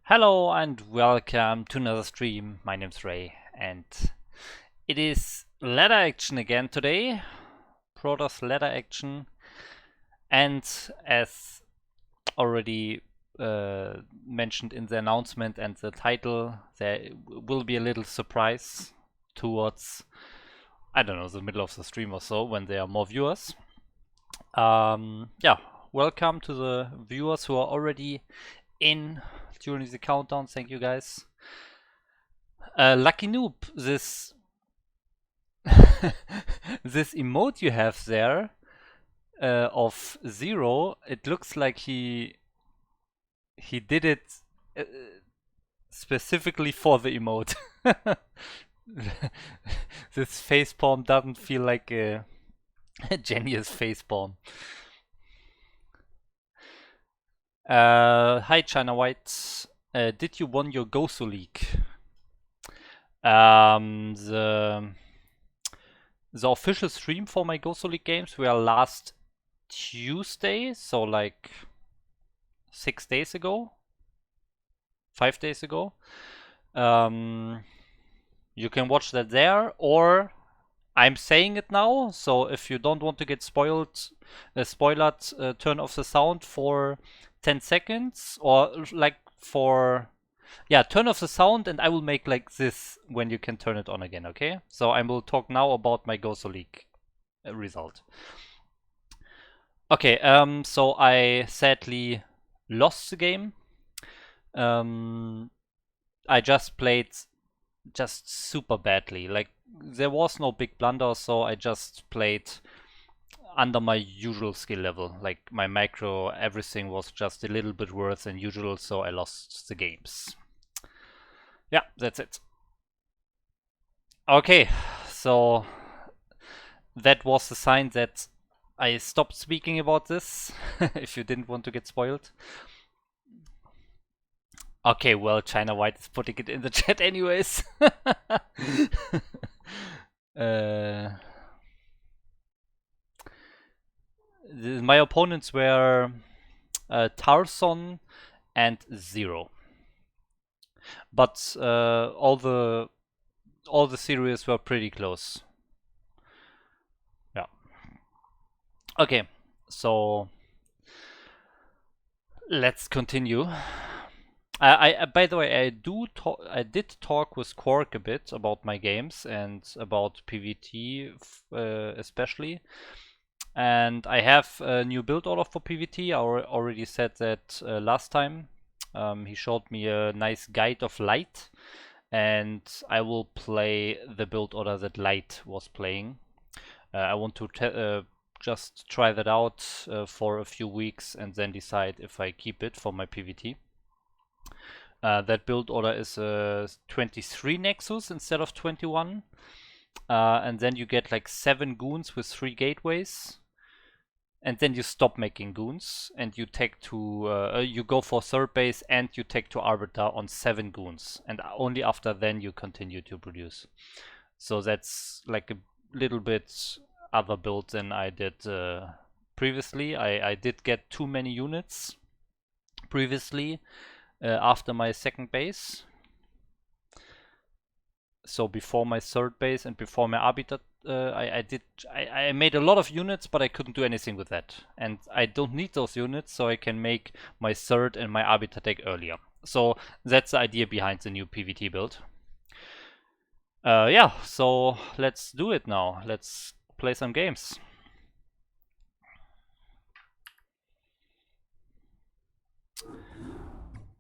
Hello and welcome to another stream. My name's Ray and it is ladder action again today. Protoss ladder action, and as already mentioned in the announcement and the title, there will be a little surprise towards, I don't know, the middle of the stream or so when there are more viewers. Yeah, welcome to the viewers who are already in during the countdown. Thank you guys. Lucky Noob, this this emote you have there of 0, it looks like he did it specifically for the emote. This facepalm doesn't feel like a genius facepalm. Hi China White. Did you won your Gosu League? The official stream for my Gosu League games were last Tuesday, so like 6 days ago, 5 days ago. You can watch that there, or I'm saying it now, so if you don't want to get spoiled, turn off the sound for 10 seconds, or like for, yeah, turn off the sound and I will make like this when you can turn it on again, okay? So I will talk now about my Gosu League result. Okay, so I sadly lost the game. I just played just super badly. Like, there was no big blunder, so I just played under my usual skill level. Like, my macro, everything was just a little bit worse than usual, so I lost the games. Yeah, that's it. Okay, so that was the sign that I stopped speaking about this, if you didn't want to get spoiled. Okay, well, China White is putting it in the chat anyways. My opponents were Tarson and Zero, but all the series were pretty close. Yeah. Okay, so let's continue. I by the way, I did talk with Quark a bit about my games and about PvT, especially. And I have a new build order for PvT. I already said that last time. He showed me a nice guide of Light, and I will play the build order that Light was playing. I want to just try that out for a few weeks and then decide if I keep it for my PvT. That build order is 23 Nexus instead of 21. And then you get like 7 goons with 3 gateways. And then you stop making goons and you take to you go for third base and you take to Arbiter on 7 goons, and only after then you continue to produce. So that's like a little bit other build than I did previously. I did get too many units previously after my second base. So before my third base and before my Arbiter, I made a lot of units, but I couldn't do anything with that. And I don't need those units, so I can make my third and my Arbiter deck earlier. So that's the idea behind the new PvT build. Yeah, so let's do it now. Let's play some games.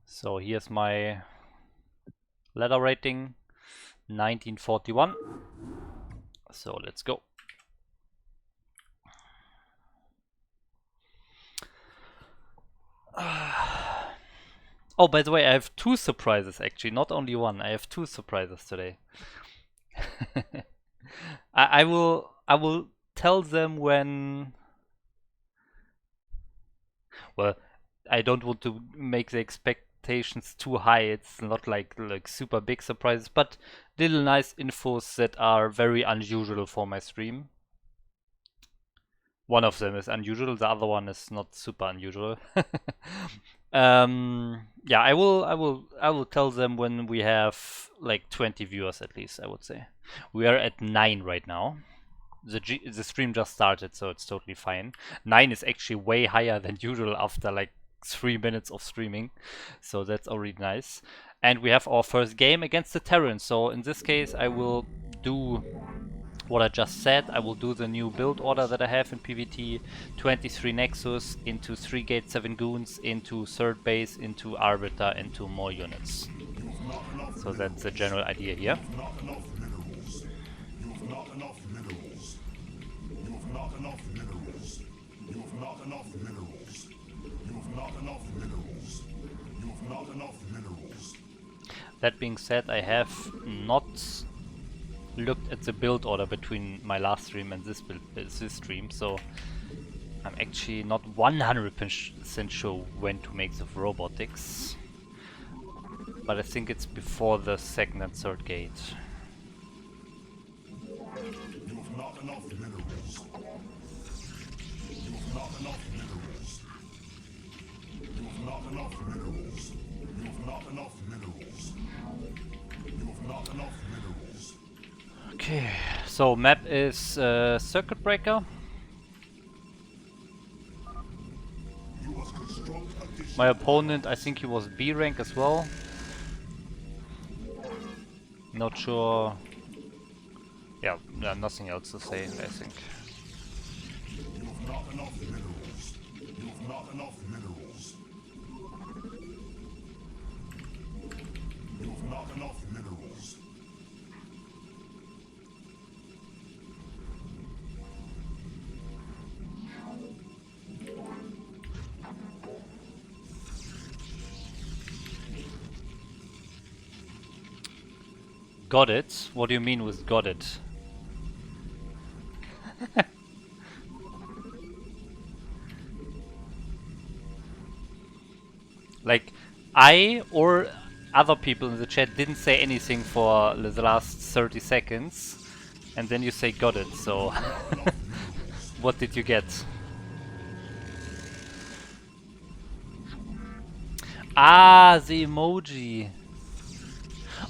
So here's my ladder rating, 1941. So let's go. Oh, by the way, I have 2 surprises actually, not only one. I have 2 surprises today. I will tell them when. Well, I don't want to make the expectations too high. It's not like super big surprises, but little nice infos that are very unusual for my stream. One of them is unusual, the other one is not super unusual. Yeah, I will tell them when we have like 20 viewers at least, I would say. We are at 9 right now. The stream just started, so it's totally fine. 9 is actually way higher than usual after like 3 minutes of streaming, so that's already nice. And we have our first game against the Terran, so in this case I will do what I just said. I will do the new build order that I have in PvT: 23 Nexus into 3 Gate 7 Goons into third base into Arbiter into more units. So that's the general idea here. That being said, I have not looked at the build order between my last stream and this stream, so I'm actually not 100% sure when to make the robotics. But I think it's before the second and third gate. You've not enough minerals. You've not enough minerals. You've not enough minerals. You've not enough minerals. You've not enough minerals. Okay, so map is Circuit Breaker. My opponent, I think he was B rank as well. Not sure. Yeah, nothing else to say, I think. You've not enough minerals. You've not enough minerals. You've not enough minerals. Got it? What do you mean with got it? Like, I or other people in the chat didn't say anything for the last 30 seconds, and then you say got it, so what did you get? Ah, the emoji.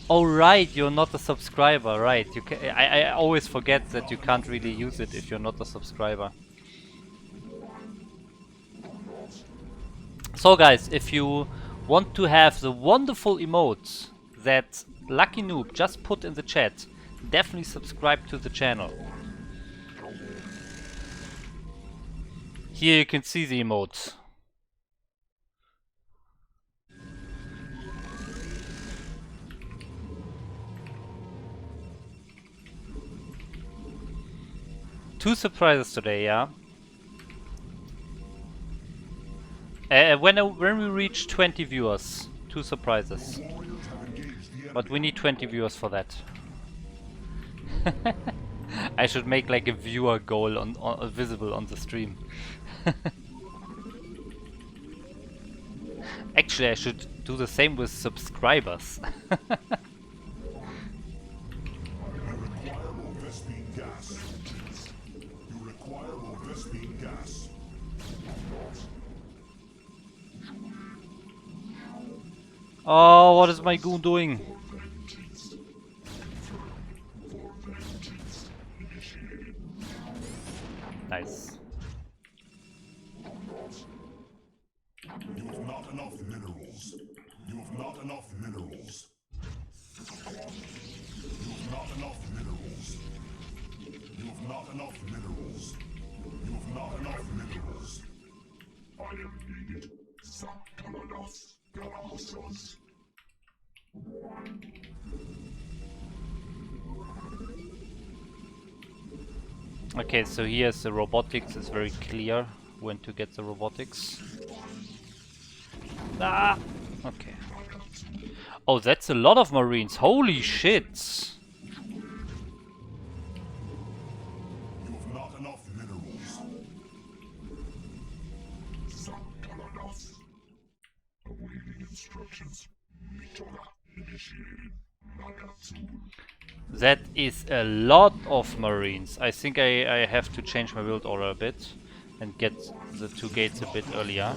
Oh right, you're not a subscriber, right? You can, I always forget that you can't really use it if you're not a subscriber. So guys, if you want to have the wonderful emotes that Lucky Noob just put in the chat, definitely subscribe to the channel. Here you can see the emotes. Two surprises today, yeah? When we reach 20 viewers, two surprises. But we need 20 viewers for that. I should make like a viewer goal on visible on the stream. Actually, I should do the same with subscribers. Oh, what is my goon doing? Nice. You've not enough minerals. You've not enough minerals. You've not enough minerals. You've not enough minerals. You've not enough minerals. I am needed. Okay, so here's the robotics. It's very clear when to get the robotics. Ah! Okay. Oh, that's a lot of Marines. Holy shit! You've not enough minerals. Awaiting instructions. That is a lot of Marines. I think I have to change my build order a bit and get the two gates a bit earlier.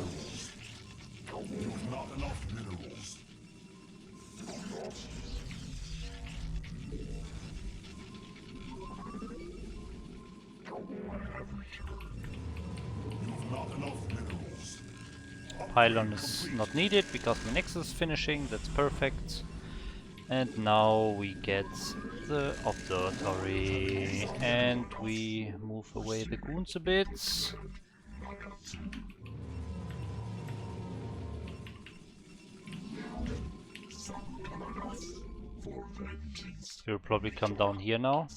Pylon is not needed because my Nexus is finishing, that's perfect. And now we get the observatory and we move away the goons a bit. He'll probably come down here now.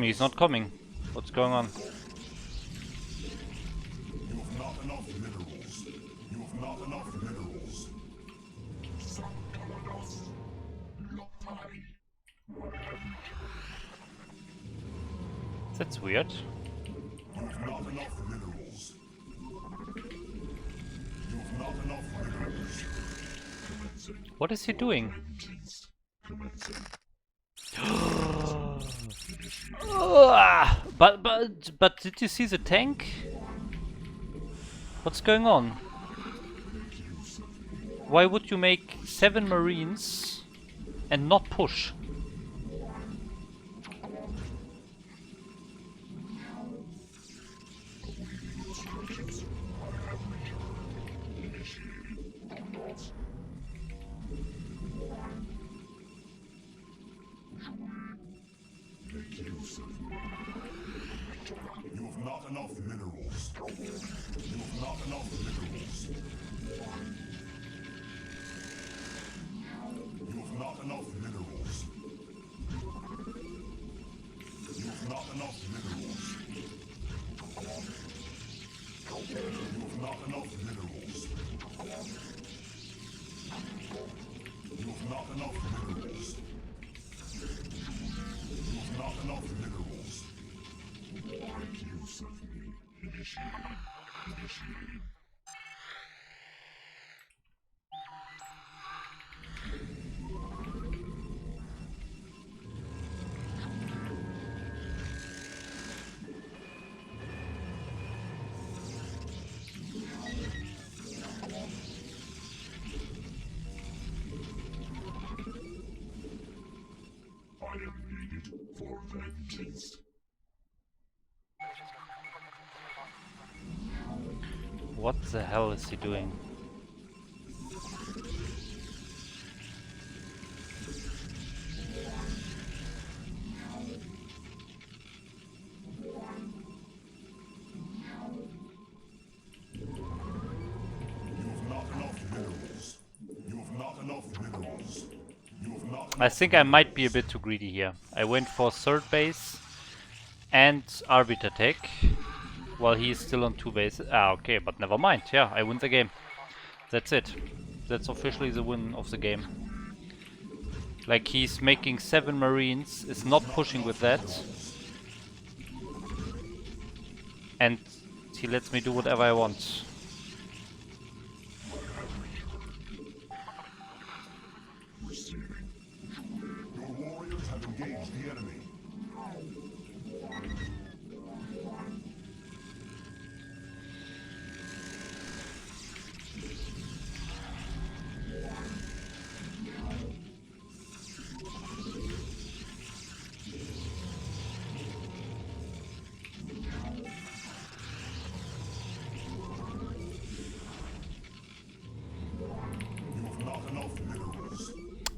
He's not coming. What's going on? That's weird. What is he doing? But did you see the tank? What's going on? Why would you make 7 Marines and not push? What the hell is he doing? I think I might be a bit too greedy here. I went for third base and Arbiter Tech while he is still on 2 bases. Ah, okay, but never mind. Yeah, I win the game. That's it. That's officially the win of the game. Like, he's making 7 Marines, is not pushing with that. And he lets me do whatever I want.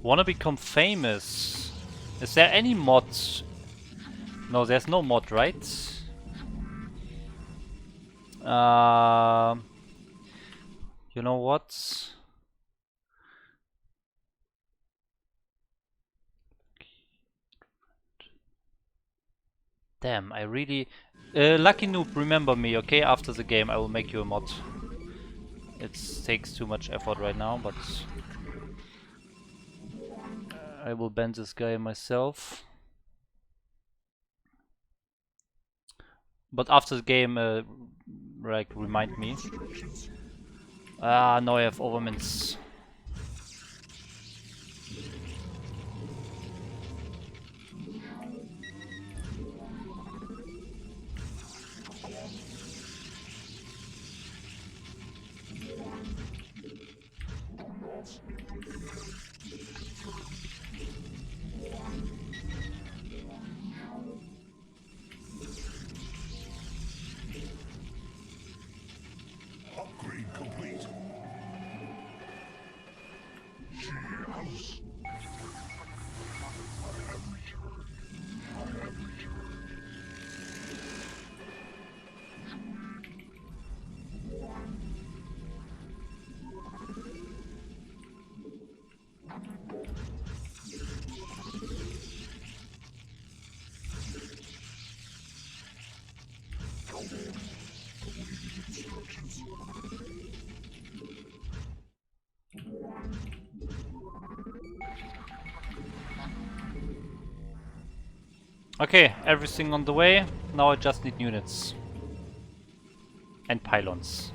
Wanna become famous? Is there any mod? No, there's no mod, right? You know what? Damn, I really... Lucky Noob, remember me, okay? After the game I will make you a mod. It takes too much effort right now, but... I will ban this guy myself. But after the game, like, remind me. Ah, now I have overmints. Okay, everything on the way. Now I just need units. And pylons.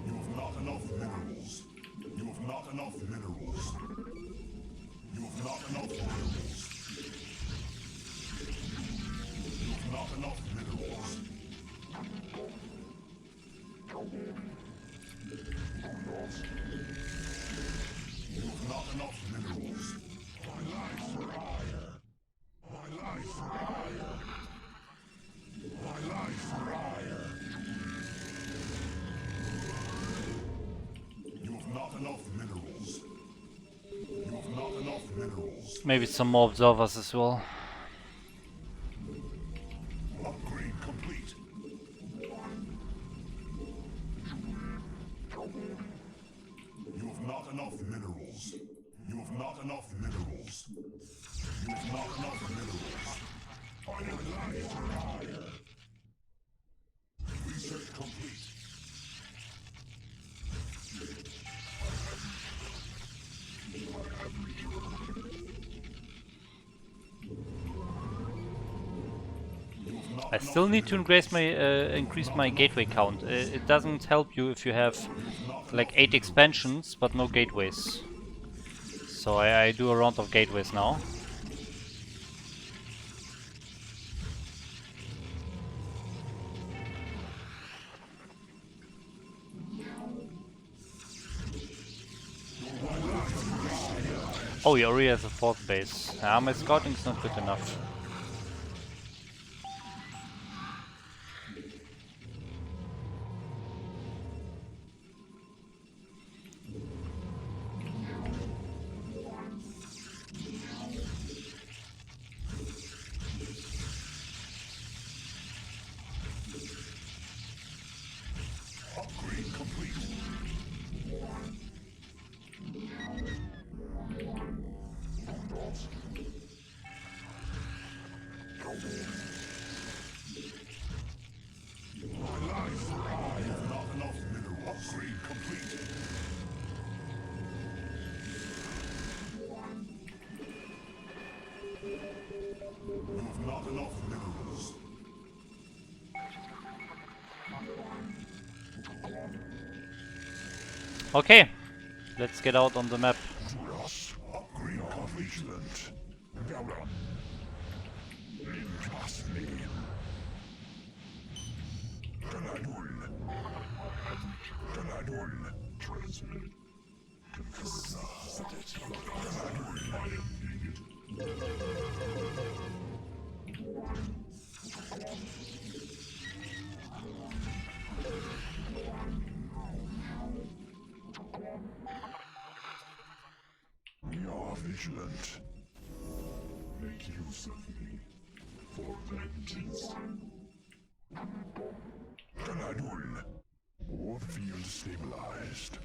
You have not enough minerals. You have not enough minerals. You have not enough minerals. You have not enough minerals. You have not enough minerals. My life for hire. My life for hire. My life for hire. You have not enough minerals. You have not enough minerals. Maybe some more observers as well. Upgrade complete. You have not enough minerals. You have not enough minerals. You have not enough minerals. I am life for hire. Research complete. I still need to increase my gateway count. It doesn't help you if you have like 8 expansions but no gateways. So I do a round of gateways now. Oh, he already has a 4th base. My scouting is not good enough. Upgrade complete. My life for hire. You have not enough mineral. Upgrade complete. You have not enough minerals. Okay, let's get out on the map. Upgrade complete. Gala. Trust me. Galadul. Galadul. Transmit. Confirm. Galadul. I am needed. We are vigilant. Make use of me for vengeance. Galadul. War field stabilized.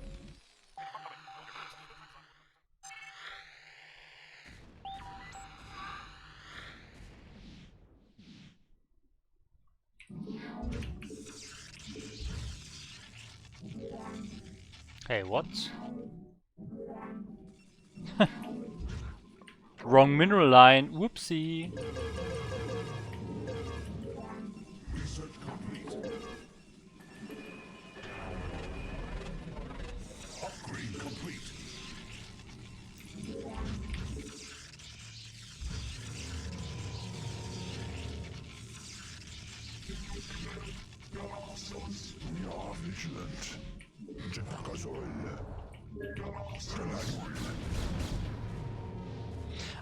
Hey, what? Wrong mineral line. Whoopsie. Research complete. Upgrade complete. We are vigilant.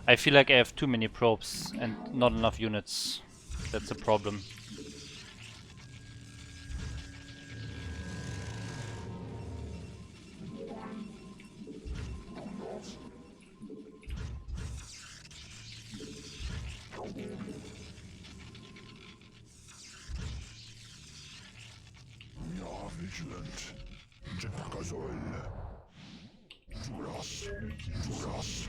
I feel like I have too many probes and not enough units. That's a problem. vigilant. Jakazol. Duras. Duras.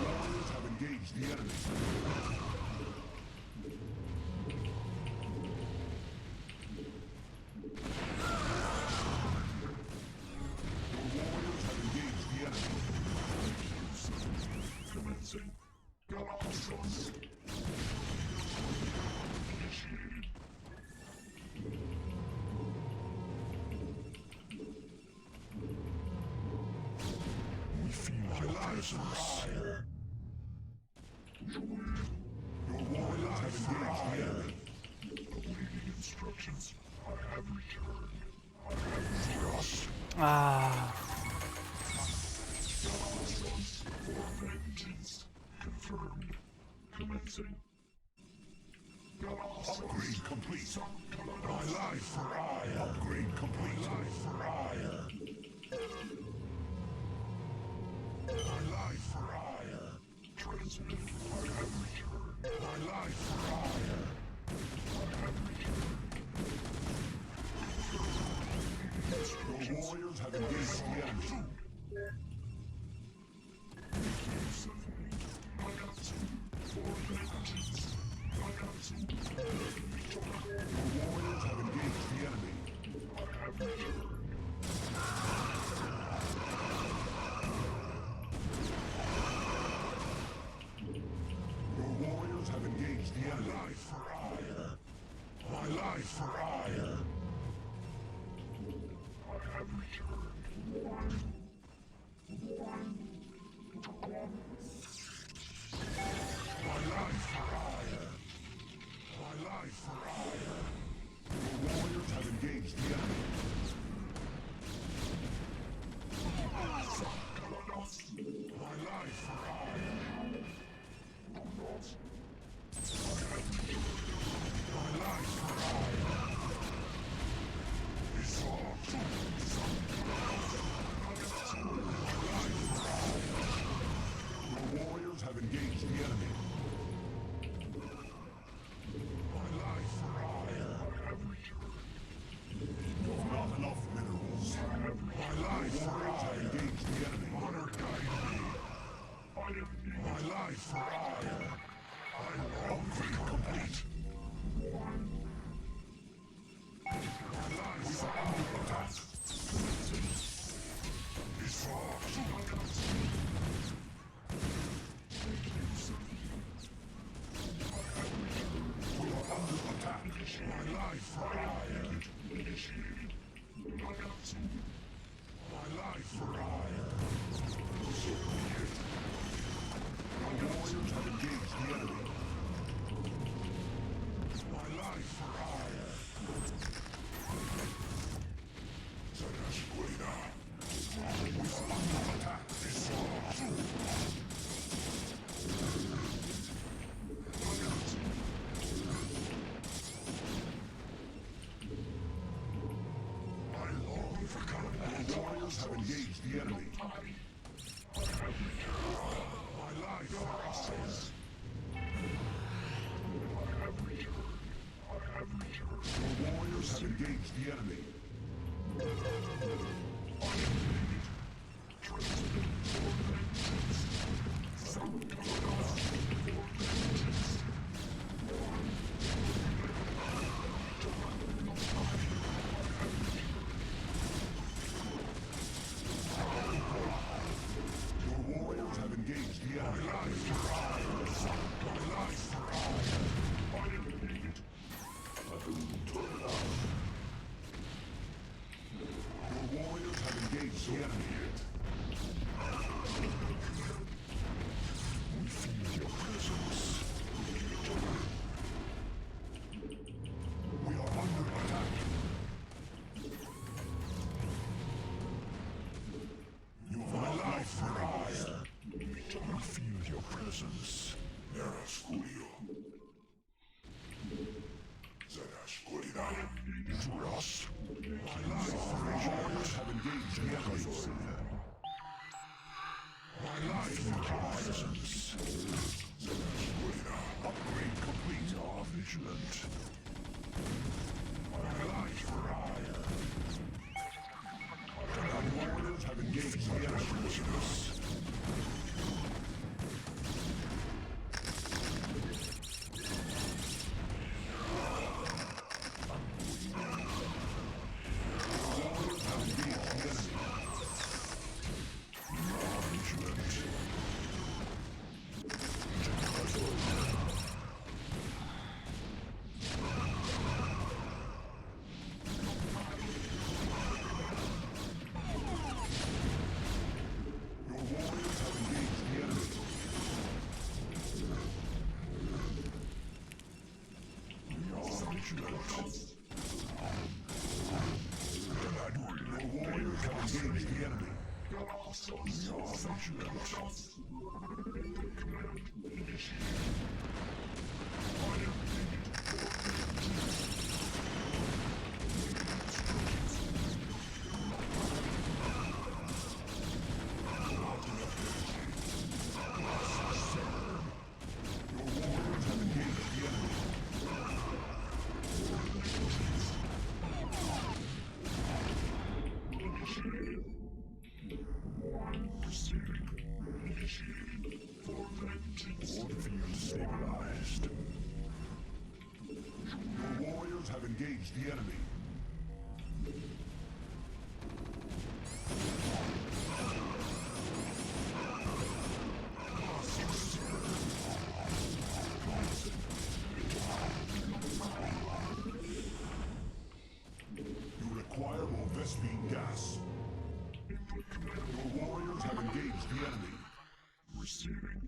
Warriors have engaged the enemy. Commencing. Galapagos. Initiated. We feel your presence. Your warriors have engaged the enemy. Awaiting instructions. I have returned. I have returned. Ah. For vengeance. Confirmed. Commencing. Upgrade complete. My life for ire. Upgrade complete. My life for ire. My life for ire. Transmit. I have returned. My life for ire. I have returned. Your warriors have engaged the enemy. For vengeance. Your warriors have engaged the enemy. I have returned. Your warriors have engaged the enemy. My life for ire. My life for ire. I have returned. My life for ire. My life for ire. Your warriors have engaged the enemy. My life for ire. My life for ire. Your warriors have engaged the enemy. My life for ire. I have returned. You have not enough minerals. My life for ire. Have engaged the enemy. Honor guide me. I am needed. My life for ire. I long for complete. My life for ire. We are under attack. My life for ire. Initiated. My life for ire. Our warriors have engaged the enemy. My life for ire. Zerashquina. We are under attack. I long for combat. The warriors have engaged the enemy. My life for ire. Your warriors have engaged the enemy. Your warriors have engaged the enemy. My life for ire. My life for ire. I am needed. Your warriors have engaged the enemy. We feel your presence. We are under attack. You have my life for ire. We feel your presence. Nerasculio. Zerashquina. Duras. My life for warriors have engaged the enemy. My life for presence. Zerashquina. Upgrade complete. vigilant. My life for hire. Our warriors have engaged the enemy. Stabilized. Your warriors have engaged the enemy. You require more Vespine gas. Your warriors have engaged the enemy. Receiving.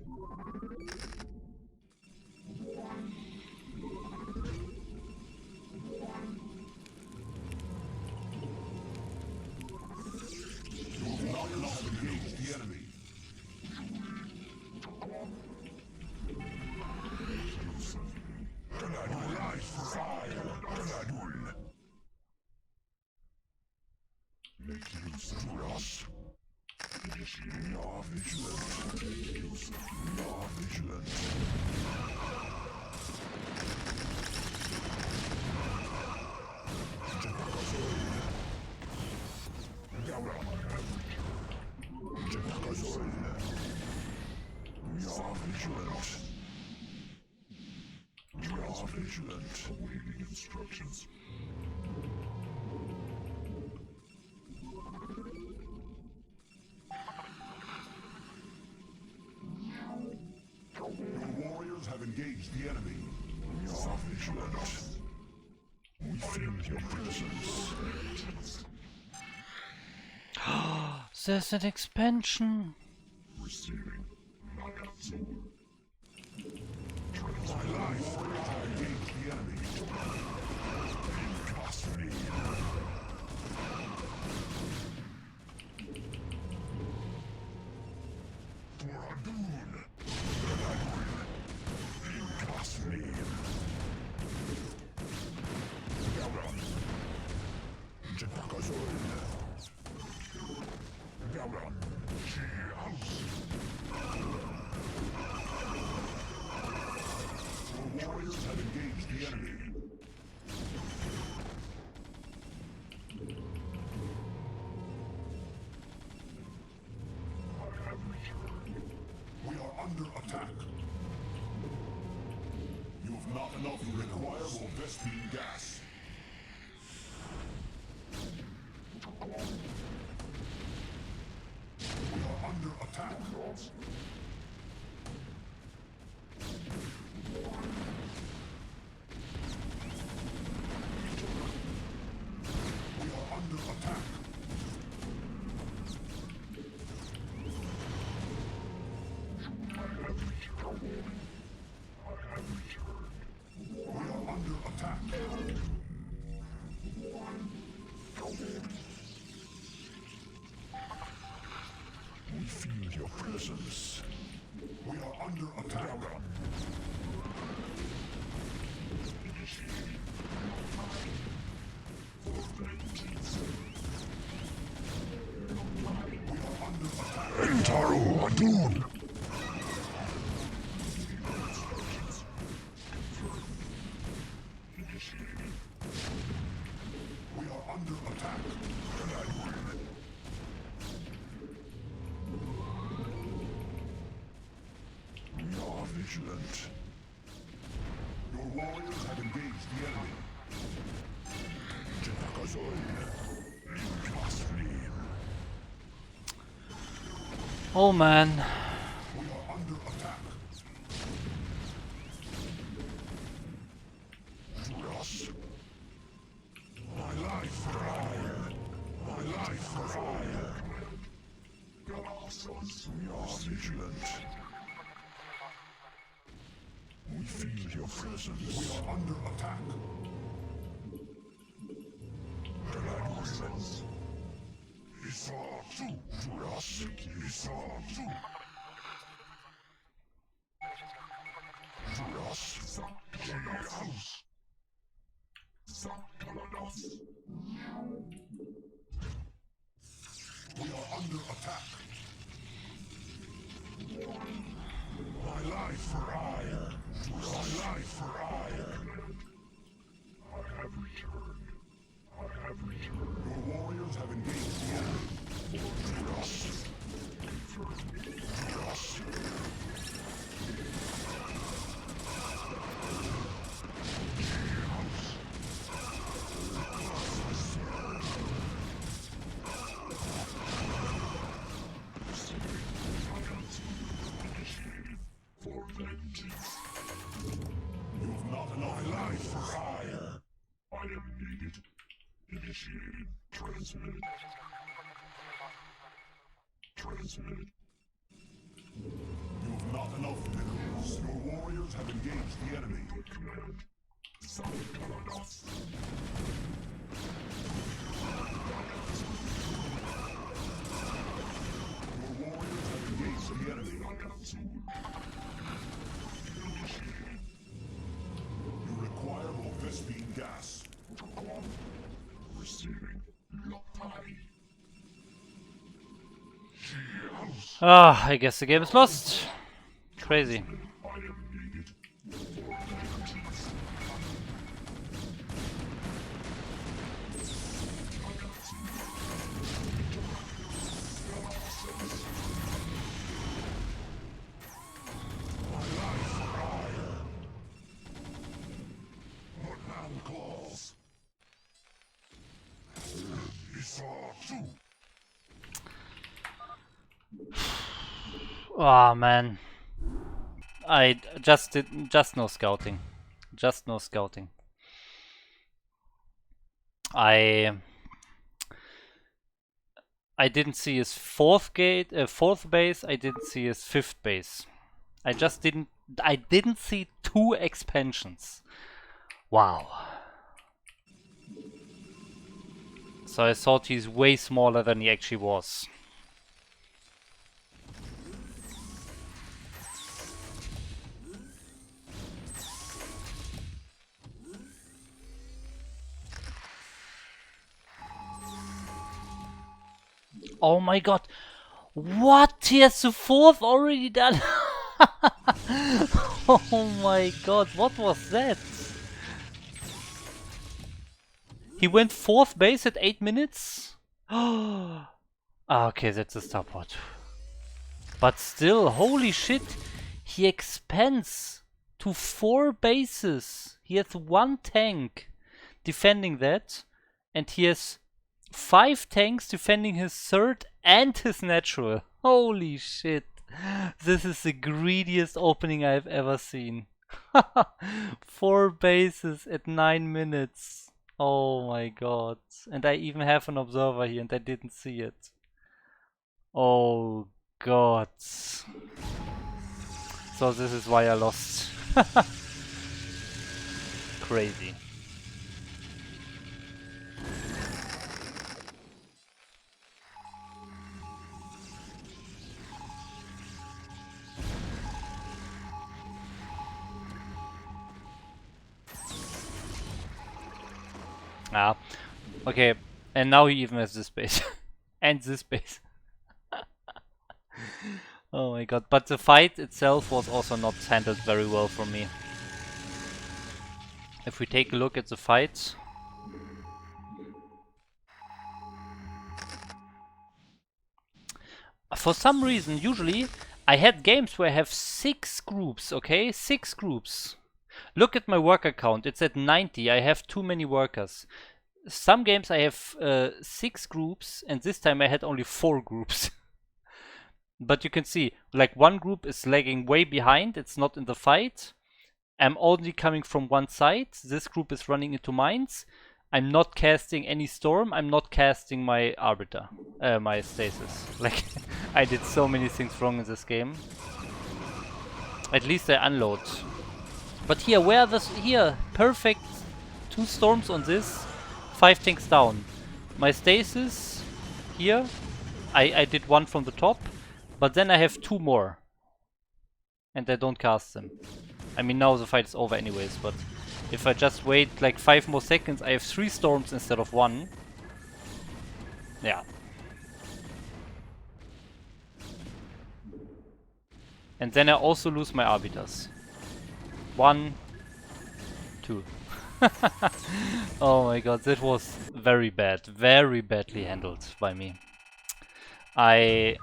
Make use of us. We are vigilant. We are vigilant. We are vigilant. We are vigilant. Awaiting instructions. Your warriors have engaged the enemy. We are vigilant. We feel your presence. There's an expansion. Receiving. My life have engaged the enemy. Cost me. For Adun. Cost me. Jetakazoid. Gabran. She house. Your warriors have engaged the enemy. We are under attack. You have not enough. You require more Vespine gas. We are under attack. We are under attack. We are under attack. We feel your presence. We are under attack. We are under attack. Entaru Adun! vigilant. Your warriors have engaged the enemy. Oh man. We are under attack. Yes. My life for fire. My life for fire. We are vigilant. We feel your presence. We are under attack. We are under attack. My life for ire. My life for ire. I have returned. I have returned. Your warriors have engaged the enemy. Yes. Yes. You've not enough life for fire. I am needed. Initiated. Transmitted. Transmitted. You've not enough minerals. Your warriors have engaged the enemy. Good command. Not enough. Your warriors have engaged the enemy. You require more Vespine gas. Receiving. Ah, I guess the game is lost. Crazy. Oh man. I just no scouting. Just no scouting. I didn't see his fourth base, I didn't see his fifth base. I didn't see two expansions. Wow. So I thought he's way smaller than he actually was. Oh my god. What? He has the fourth already done? Oh my god, what was that? He went fourth base at 8 minutes? Ah, okay, that's a stopwatch. But still, holy shit, he expands to 4 bases. He has 1 tank defending that, and he has 5 tanks defending his third and his natural. Holy shit. This is the greediest opening I've ever seen. 4 bases at 9 minutes. Oh my god. And I even have an observer here and I didn't see it. Oh god. So this is why I lost. Crazy. Ah, okay. And now he even has this base. And this base. Oh my god. But the fight itself was also not handled very well for me. If we take a look at the fight. For some reason, usually, I had games where I have 6 groups, okay? 6 groups. Look at my worker count, it's at 90. I have too many workers. Some games I have 6 groups, and this time I had only 4 groups. But you can see, like, one group is lagging way behind, it's not in the fight. I'm only coming from one side. This group is running into mines. I'm not casting any storm. I'm not casting my arbiter, my stasis. Like, I did so many things wrong in this game. At least I unload. But here, where are this? Here, perfect. 2 storms on this. 5 tanks down. My stasis here. I did 1 from the top, but then I have 2 more, and I don't cast them. I mean, now the fight is over anyways, but if I just wait like 5 more seconds, I have 3 storms instead of 1. Yeah. And then I also lose my arbiters. 1, 2. Oh my god, that was very bad. Very badly handled by me. I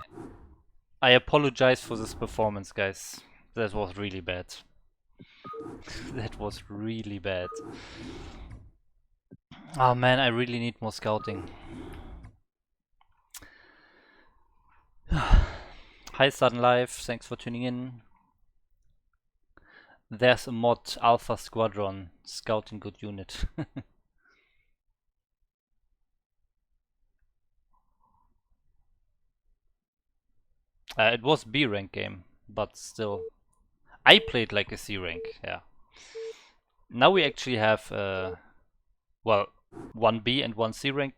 apologize for this performance, guys. That was really bad. That was really bad. Oh man, I really need more scouting. Hi Sudden Life, thanks for tuning in. There's a mod, Alpha Squadron, scouting good unit. It was B rank game, but still. I played like a C rank, yeah. Now we actually have, well, 1 B and 1 C rank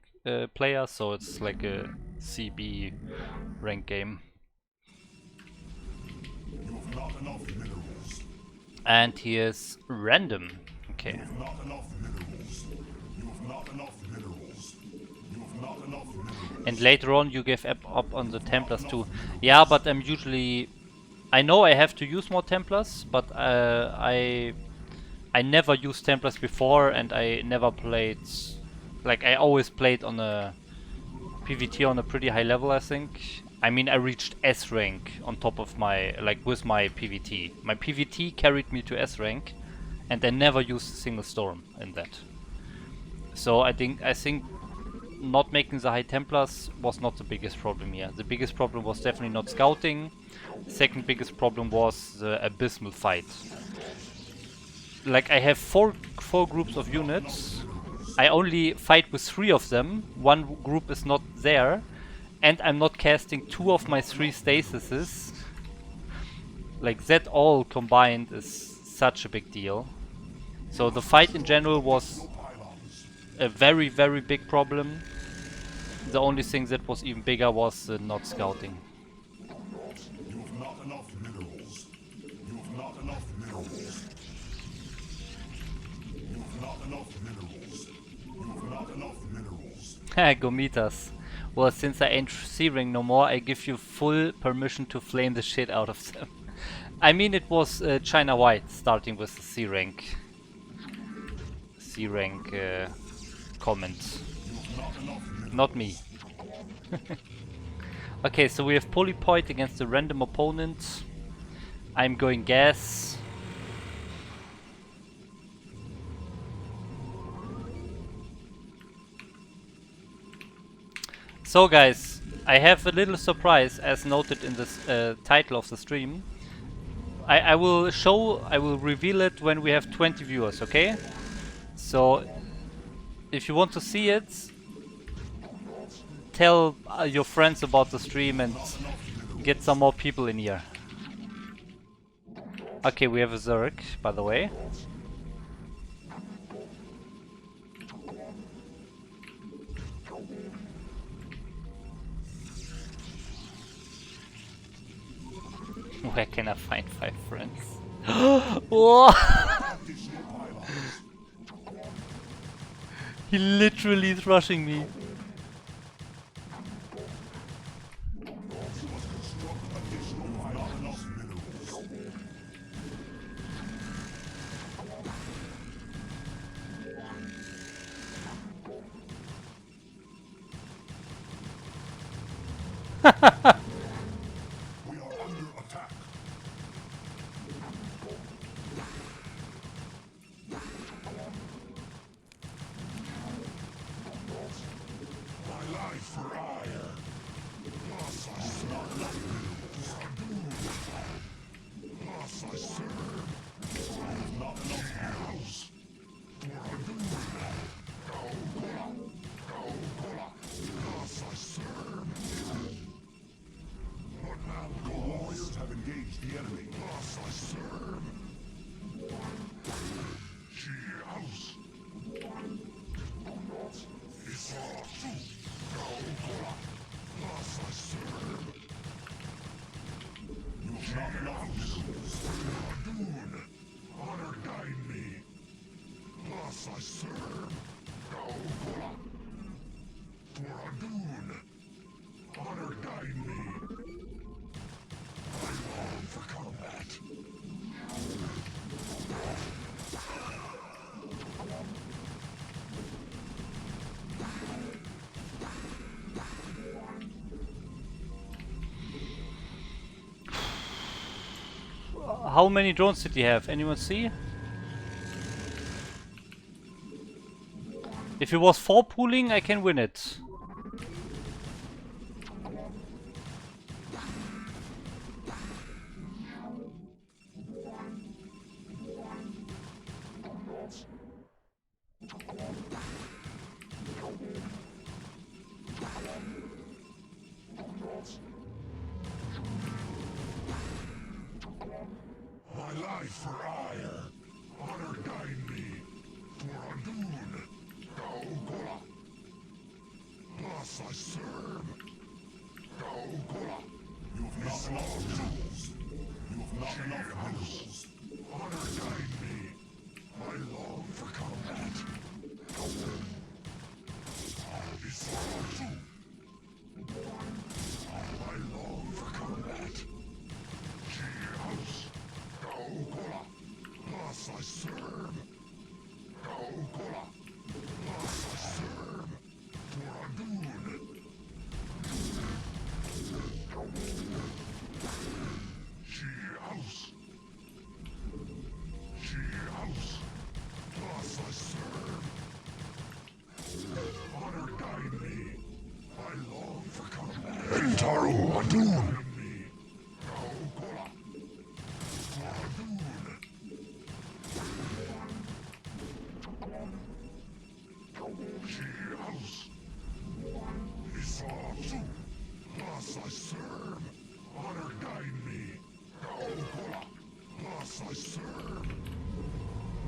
player, so it's like a CB rank game. You have not enough minerals. And here's random. Okay. You have not enough minerals. You have not enough minerals. You have not enough minerals. And later on you give up on the Templars too. Yeah, but I'm usually... I know I have to use more Templars, but I never used Templars before, and I never played... Like, I always played on a PvT on a pretty high level, I think. I mean, I reached S rank on top of my... Like, with my PvT. My PvT carried me to S rank, and I never used a single storm in that. So I think not making the high Templars was not the biggest problem here. The biggest problem was definitely not scouting. The second biggest problem was the abysmal fight. Like, I have four groups of units. I only fight with 3 of them. 1 group is not there. And I'm not casting 2 of my 3 stasises. Like, that all combined is such a big deal. So the fight in general was a very, very big problem. The only thing that was even bigger was not scouting. You have not enough minerals. You have not enough minerals. You have not enough minerals. You have not enough minerals. Gomitas. Well, since I ain't C-Ring no more, I give you full permission to flame the shit out of them. I mean, it was China White starting with the C-Rank. C-Rank comment. Not me. Okay, so we have Polypoid against a random opponent. I'm going gas. So guys, I have a little surprise as noted in this title of the stream. I will reveal it when we have 20 viewers, okay? So, if you want to see it, tell your friends about the stream and get some more people in here. Okay, we have a Zerg, by the way. Where can I find 5 friends? Whoa! He literally is rushing me. Thus I serve. Gaogola. For Adun. Honor guide me. I long for combat. How many drones did he have? Anyone see? If it was 4 pooling, I can win it. My life for ire. Honor guide me. For Adun. Gaogola. Thus I serve. Gaogola. You've not enough tools. You've not enough minerals. Honor guide me. I long for combat. Isaratu. I long for combat. House. Gaogola. Thus I serve. Gaogola. Thus I serve. For Adun. She house. She house. Thus I serve. Honor guide me. I long for combat. Entaru Adun. Gaogola. For Adun. She house. Isaratu. Thus I serve. Honor guide me. Gaogola. Thus I serve.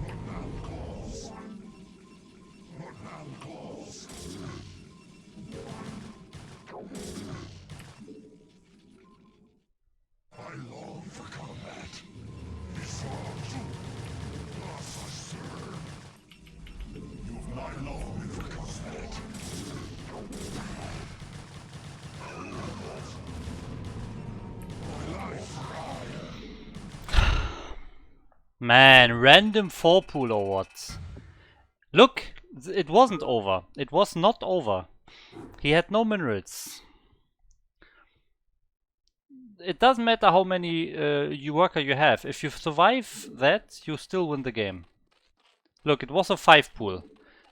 What now calls? What now calls? I long for combat. Isaratu. Thus I serve. You've not long for combat. My life for ire. Man, random 4 pool or what? Look, it wasn't over. It was not over. He had no minerals. It doesn't matter how many worker you have. If you survive that, you still win the game. Look, it was a 5 pool.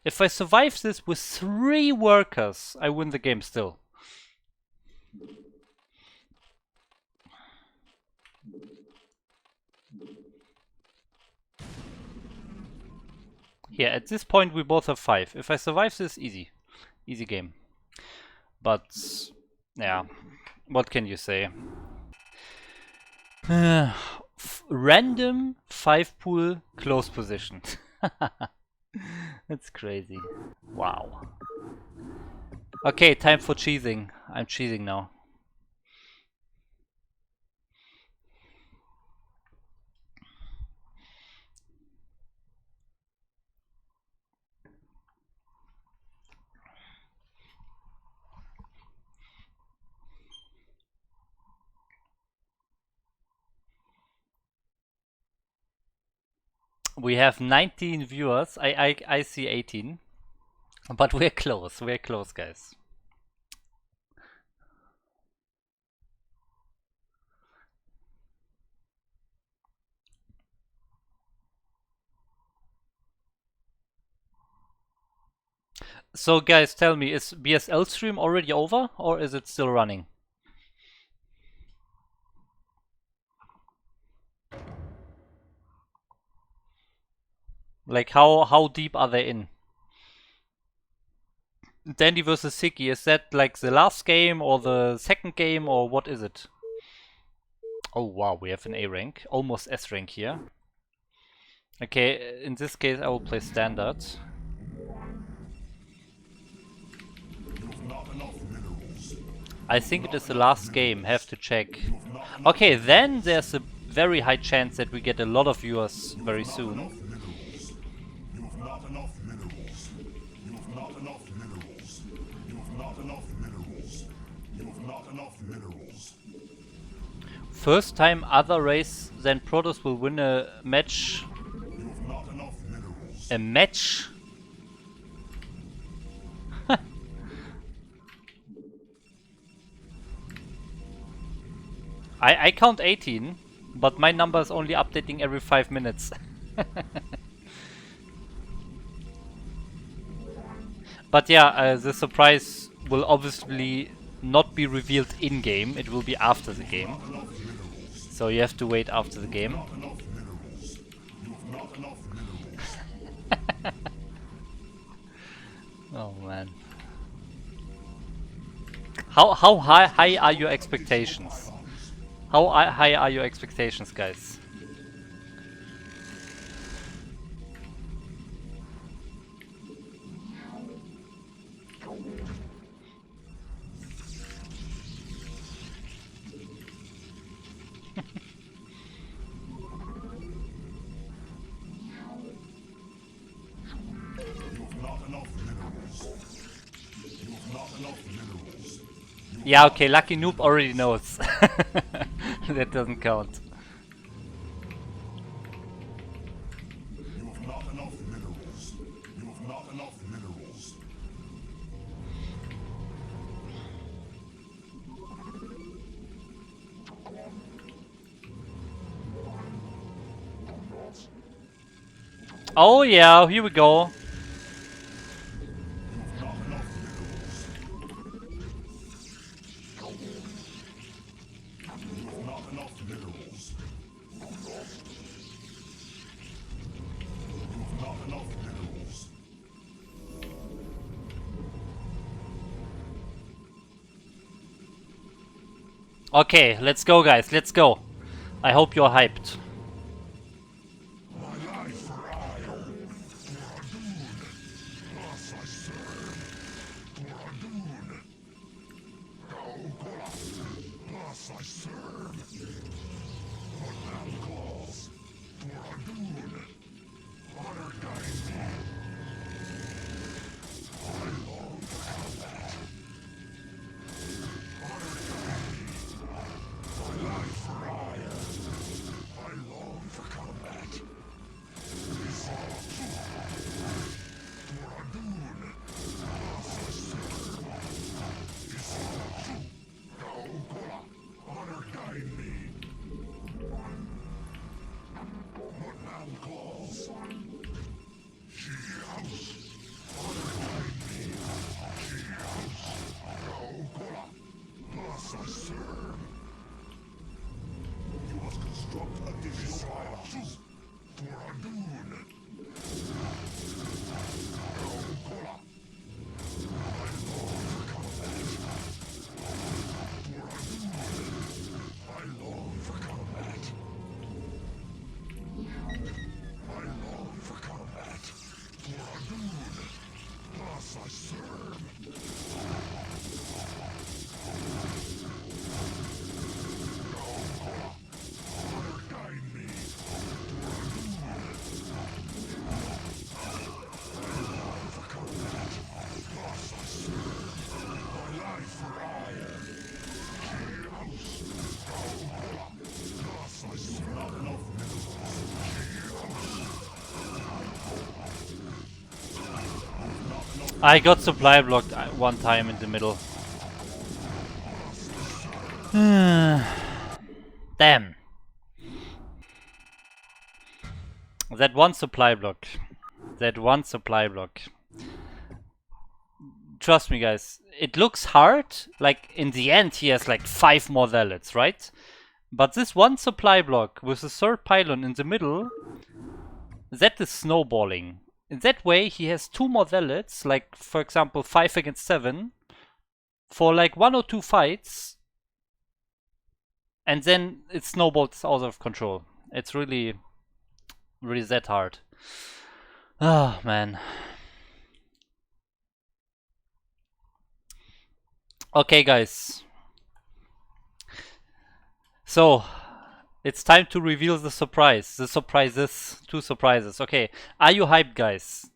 If I survive this with 3 workers, I win the game still. Yeah, at this point we both have 5. If I survive this, easy. Easy game. But, yeah, what can you say? Random 5 pool close position. That's crazy. Wow. Okay, time for cheesing. I'm cheesing now. We have 19 viewers. I see 18. But we're close. We're close, guys. So guys, tell me, is BSL stream already over or is it still running? Like how deep are they in? Dandy versus Siki, is that like the last game or the second game or what is it? Oh wow, we have an A rank, almost S rank here. Okay, in this case I will play standard. I think it is the last game, have to check. Okay, then there's a very high chance that we get a lot of viewers very soon. minerals. First time other race than Protoss will win a match. You have not enough minerals. A match? I count 18, but my number is only updating every 5 minutes. But yeah, the surprise will obviously not be revealed in-game, it will be after the game. So you have to wait after the game. Not enough minerals. You have not enough minerals. Oh man. How high are your expectations? How high are your expectations, guys? You have not enough minerals. You have not enough minerals. Yeah, okay, Lucky Noob already knows. That doesn't count. You have not enough minerals. You have not enough minerals. Oh yeah, here we go. You have not enough minerals. You have not enough minerals. You have not enough minerals. Okay, let's go guys, let's go. I hope you're hyped. My life for Isle. For Adun. Thus I serve. For Adun. Gaogola. Thus I serve. What man calls. For Adun. Honor guides me. I long for combat. Honor guides me. My life for Isle. I long for combat. For Adun. Thus I serve. Gaogola. Honor guide me. What man calls. She house. Honor guide me. She house. Gaogola. Thus I serve. You must construct additional houses. For Adun. Gaogola. I long for combat. For Adun. I long for combat. I long for combat. For Adun. Thus I serve. Gaogola. Honor guide me. I long for combat. Thus I serve. My life for Ire. She house. Gaogola. Thus I serve. Not enough minerals. I got supply blocked one time in the middle. Damn. That one supply block. That one supply block. Trust me guys, it looks hard. Like in the end he has like 5 more zealots, right? But this one supply block with the third pylon in the middle, that is snowballing. In that way he has 2 more zealots, like for example 5 against 7, for like 1 or 2 fights. And then it snowballs out of control. It's really that hard. Oh man. Okay guys. So it's time to reveal the surprise. The surprises. 2 surprises. Okay. Are you hyped guys?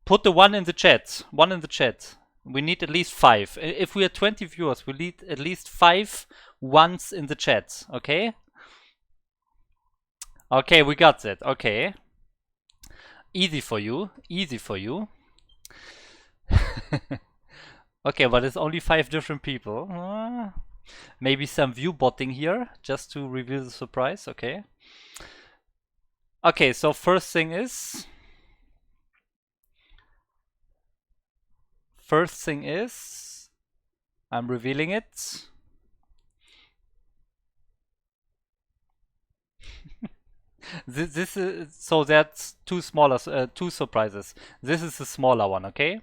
Put the 1 in the chat. 1 in the chat. We need at least 5. If we are 20 viewers, we need at least 5 ones in the chat, okay? Okay, we got that, okay. Easy for you, easy for you. Okay, but it's only 5 different people. Maybe some view botting here, just to reveal the surprise, okay. Okay, so first thing is, I'm revealing it. This is, so that's two surprises. This is the smaller one, okay?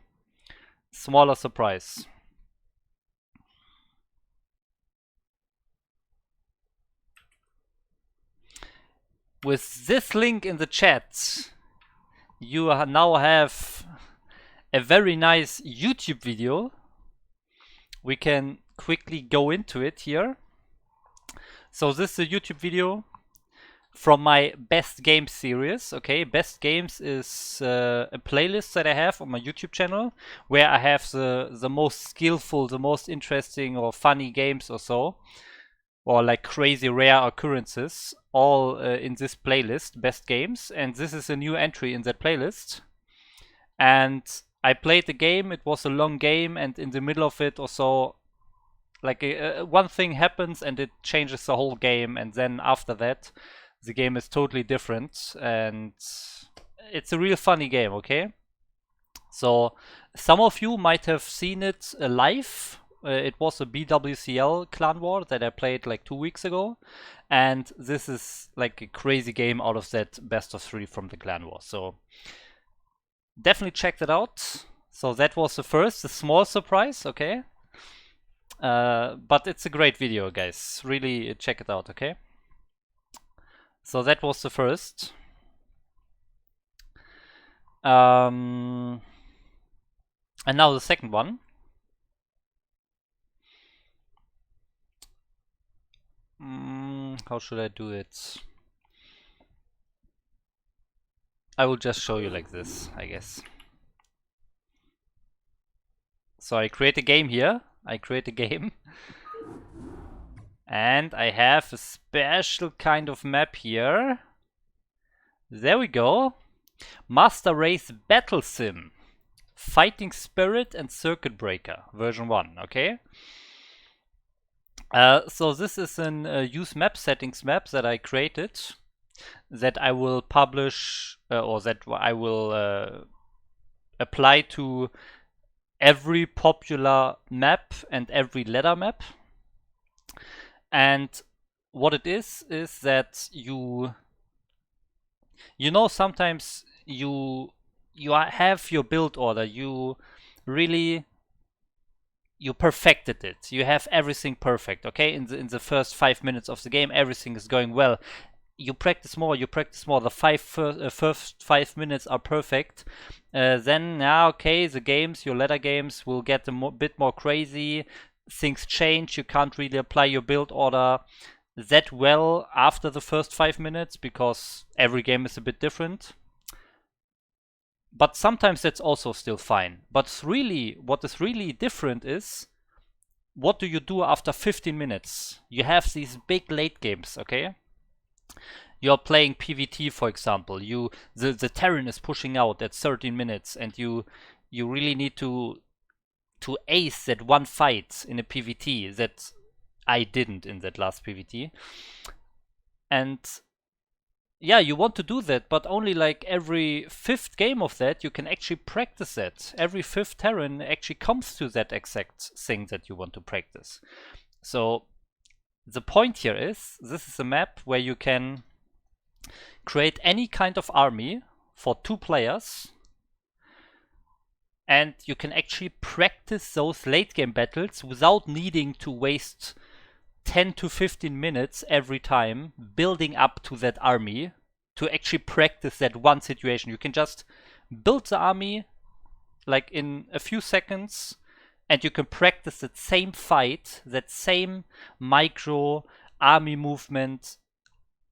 Smaller surprise. With this link in the chat, you now have a very nice YouTube video. We can quickly go into it here. So this is a YouTube video from my best games series. Okay, best games is a playlist that I have on my YouTube channel where I have the most skillful, the most interesting or funny games or so, or like crazy rare occurrences, all in this playlist, best games. And this is a new entry in that playlist. And I played the game. It was a long game, and in the middle of it or so, like one thing happens and it changes the whole game, and then after that the game is totally different, and it's a real funny game, okay? So some of you might have seen it live. It was a BWCL clan war that I played like 2 weeks ago, and this is like a crazy game out of that best of 3 from the clan war. So definitely check that out. So that was the small surprise, okay? But it's a great video, guys. Really check it out, okay? So that was the first. And now the second one. How should I do it? I will just show you like this, I guess. So I create a game here. I create a game. And I have a special kind of map here. There we go. MasterReY's Battle Sim. Fighting Spirit and Circuit Breaker, version 1, okay? So this is an use map settings map that I created, that I will publish, or that I will apply to every popular map and every ladder map. And what it is that you know, sometimes you have your build order, you perfected it, you have everything perfect, okay? In the first 5 minutes of the game, everything is going well. You practice more, the first 5 minutes are perfect. Then, okay, the games, your ladder games, will get a bit more crazy. Things change, you can't really apply your build order that well after the first 5 minutes, because every game is a bit different. But sometimes that's also still fine. But what is really different is, what do you do after 15 minutes? You have these big late games, okay? You're playing PvT, for example. The Terran is pushing out at 13 minutes, and you really need to ace that one fight in a PvT that I didn't in that last PvT. And yeah, you want to do that, but only like every 5th game of that you can actually practice that. Every 5th Terran actually comes to that exact thing that you want to practice. So the point here is, this is a map where you can create any kind of army for 2 players, and you can actually practice those late game battles without needing to waste 10 to 15 minutes every time building up to that army to actually practice that one situation. You can just build the army like in a few seconds, and you can practice that same fight, that same micro army movement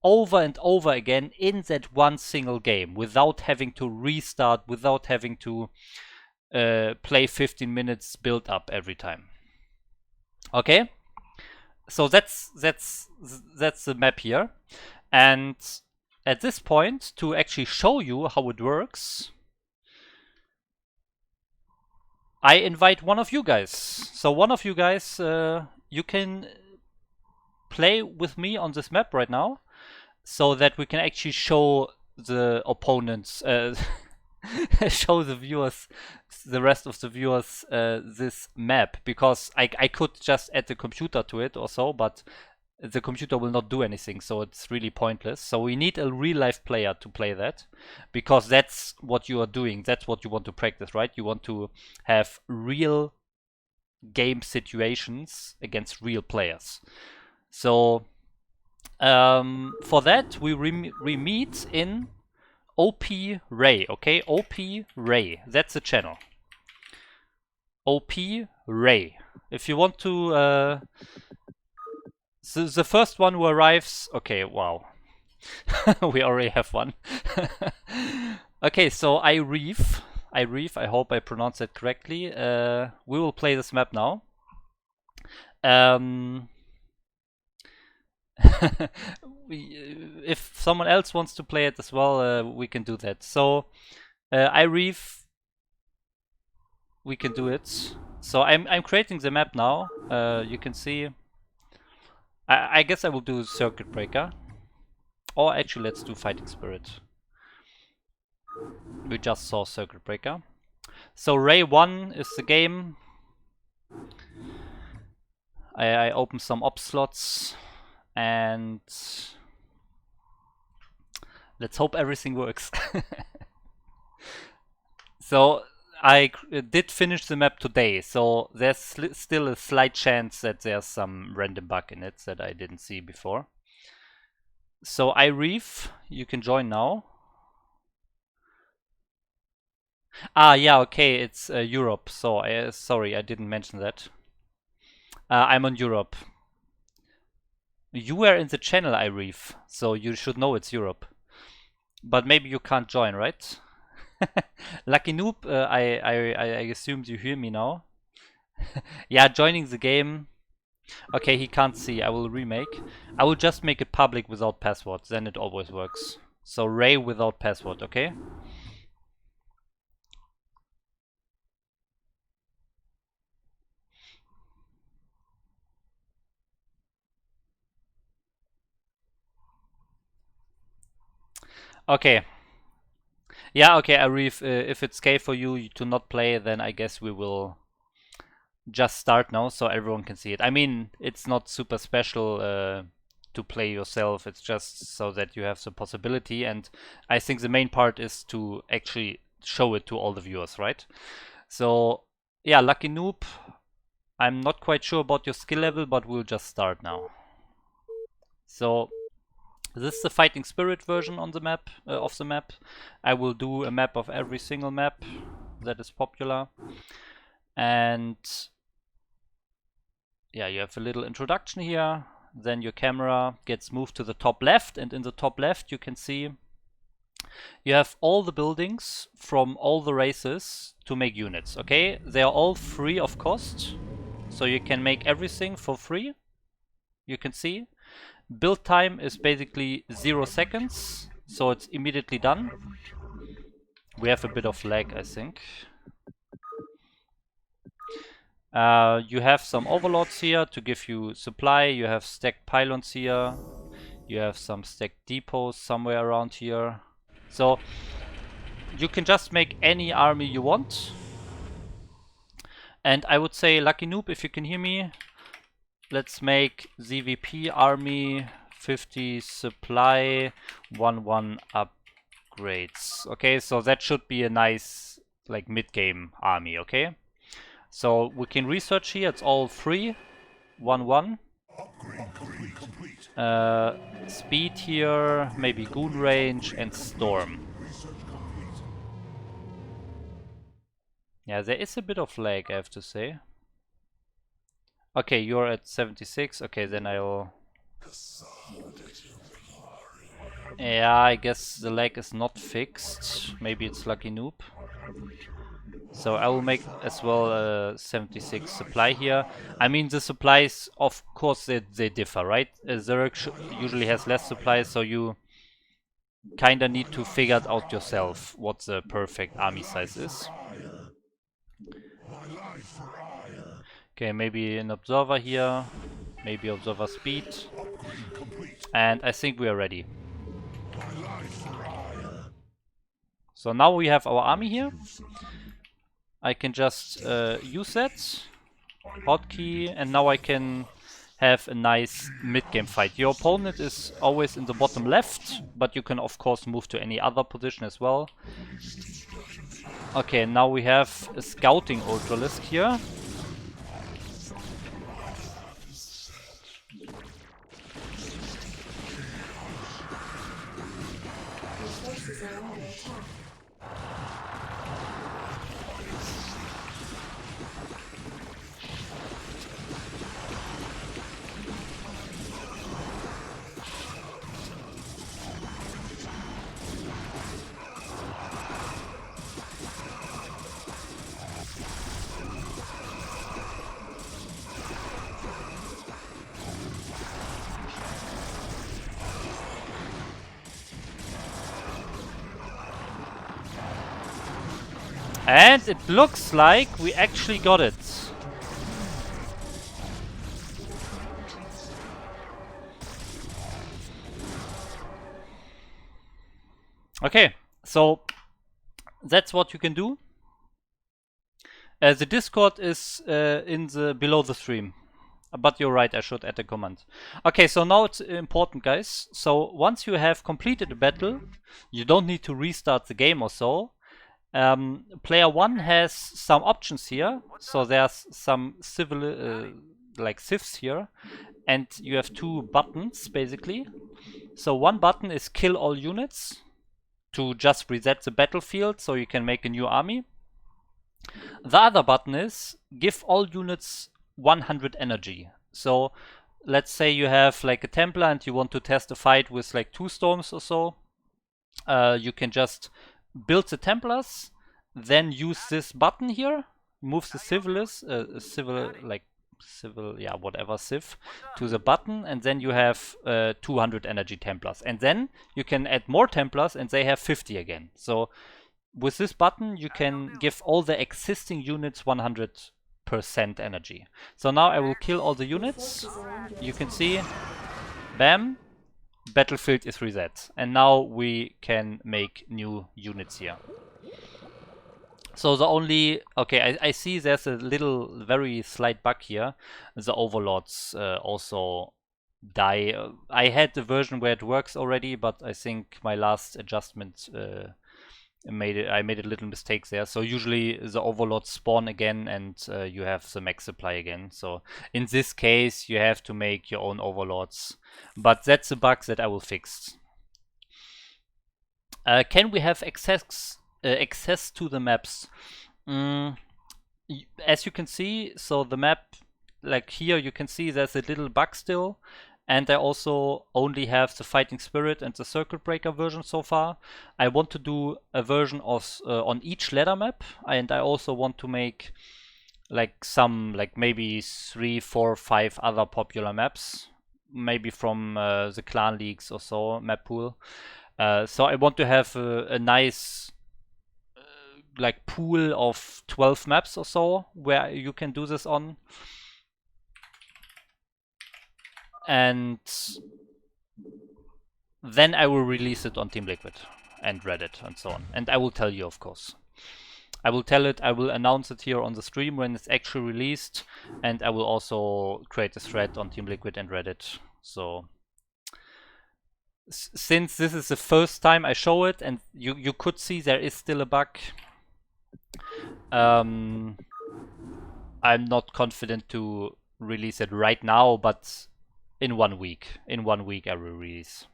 over and over again in that one single game, without having to restart, without having to play 15 minutes build up every time. Okay, so that's the map here, and at this point, to actually show you how it works, I invite one of you guys. So one of you guys, you can play with me on this map right now, so that we can actually show the opponents, show the viewers, the rest of the viewers, this map, because I could just add the computer to it or so, but the computer will not do anything, so it's really pointless. So we need a real life player to play that, because that's what you are doing. That's what you want to practice, right? You want to have real game situations against real players. So for that, we meet in MasterReY, okay? MasterReY, that's the channel. MasterReY. If you want to, the first one who arrives, okay, wow. We already have one. Okay, so MasterReY, I hope I pronounced that correctly. We will play this map now. If someone else wants to play it as well, we can do that. So MasterReY, we can do it. So I'm creating the map now. You can see. I guess I will do Circuit Breaker. Or actually, let's do Fighting Spirit. We just saw Circuit Breaker. So Ray 1 is the game. I open some op slots and let's hope everything works. So I did finish the map today, so there's still a slight chance that there's some random bug in it that I didn't see before. So MasterReY, you can join now. Ah, yeah, okay, it's Europe. So sorry, I didn't mention that. I'm on Europe. You were in the channel, MasterReY, so you should know it's Europe. But maybe you can't join, right? Lucky Noob, I assumed you hear me now. Yeah, joining the game. Okay, he can't see. I will remake. I will just make it public without passwords, then it always works. So Ray without password, okay? Okay. Yeah, okay, Arif, if it's okay for you to not play, then I guess we will just start now so everyone can see it. I mean, it's not super special to play yourself, it's just so that you have the possibility, and I think the main part is to actually show it to all the viewers, right? So, yeah, Lucky Noob, I'm not quite sure about your skill level, but we'll just start now. So, this is the Fighting Spirit version on the map, of the map. I will do a map of every single map that is popular. And yeah, you have a little introduction here. Then your camera gets moved to the top left, and in the top left you can see you have all the buildings from all the races to make units, okay? They are all free of cost, so you can make everything for free. You can see. Build time is basically 0 seconds, so it's immediately done. We have a bit of lag, I think. You have some overlords here to give you supply. You have stacked pylons here. You have some stacked depots somewhere around here. So you can just make any army you want. And I would say, Lucky Noob, if you can hear me, let's make ZVP army 50 supply 1 upgrades. Okay, so that should be a nice like mid-game army, okay? So we can research here, it's all free. 1 Upgrade complete. Speed here, maybe goon range and storm. Research complete. Yeah, there is a bit of lag, I have to say. Okay, you're at 76. Okay, then I'll... Yeah, I guess the lag is not fixed. Maybe it's Lucky Noob. So I will make as well a 76 supply here. I mean, the supplies, of course, they differ, right? Zurich usually has less supplies, so you kinda need to figure it out yourself what the perfect army size is. Okay, maybe an observer here, maybe observer speed, and I think we are ready. So now we have our army here. I can just use that hotkey, and now I can have a nice mid-game fight. Your opponent is always in the bottom left, but you can of course move to any other position as well. Okay, now we have a scouting ultralisk here. And it looks like we actually got it. Okay, so that's what you can do. The Discord is in the below the stream. But you're right, I should add a comment. Okay, so now it's important, guys. So once you have completed a battle, you don't need to restart the game or so. Player 1 has some options here. So there's some civil, like civs here. And you have two buttons, basically. So one button is kill all units to just reset the battlefield so you can make a new army. The other button is give all units 100 energy. So let's say you have like a Templar and you want to test a fight with like 2 storms or so. You can just build the Templars, then use this button here, move the whatever civ to the button, and then you have 200 energy Templars. And then you can add more Templars and they have 50 again. So with this button, you can give all the existing units 100% energy. So now I will kill all the units. You can see, bam, battlefield is reset. And now we can make new units here. So the only, okay, I see there's a little, very slight bug here. The overlords also die. I had the version where it works already, but I think my last adjustment I made a little mistake there. So usually the overlords spawn again and you have the max supply again. So in this case you have to make your own overlords. But that's a bug that I will fix. Can we have access to the maps? As you can see, so the map, like here you can see there's a little bug still. And I also only have the Fighting Spirit and the Circuit Breaker version so far. I want to do a version of on each ladder map, and I also want to make like some, like maybe 3, 4, 5 other popular maps, maybe from the clan leagues or so, map pool. So I want to have a nice like pool of 12 maps or so where you can do this on. And then I will release it on Team Liquid and Reddit and so on. And I will tell you, of course. I will announce it here on the stream when it's actually released, and I will also create a thread on Team Liquid and Reddit. So since this is the first time I show it, and you could see there is still a bug, I'm not confident to release it right now, but in 1 week. In 1 week I will release.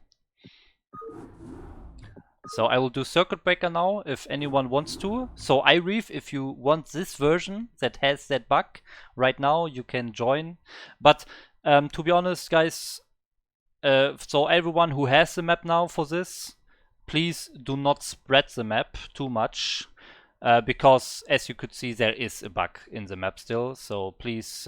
So I will do Circuit Breaker now if anyone wants to. So iReef, if you want this version that has that bug right now, you can join. But to be honest, guys, so everyone who has the map now for this, please do not spread the map too much. because as you could see, there is a bug in the map still. So please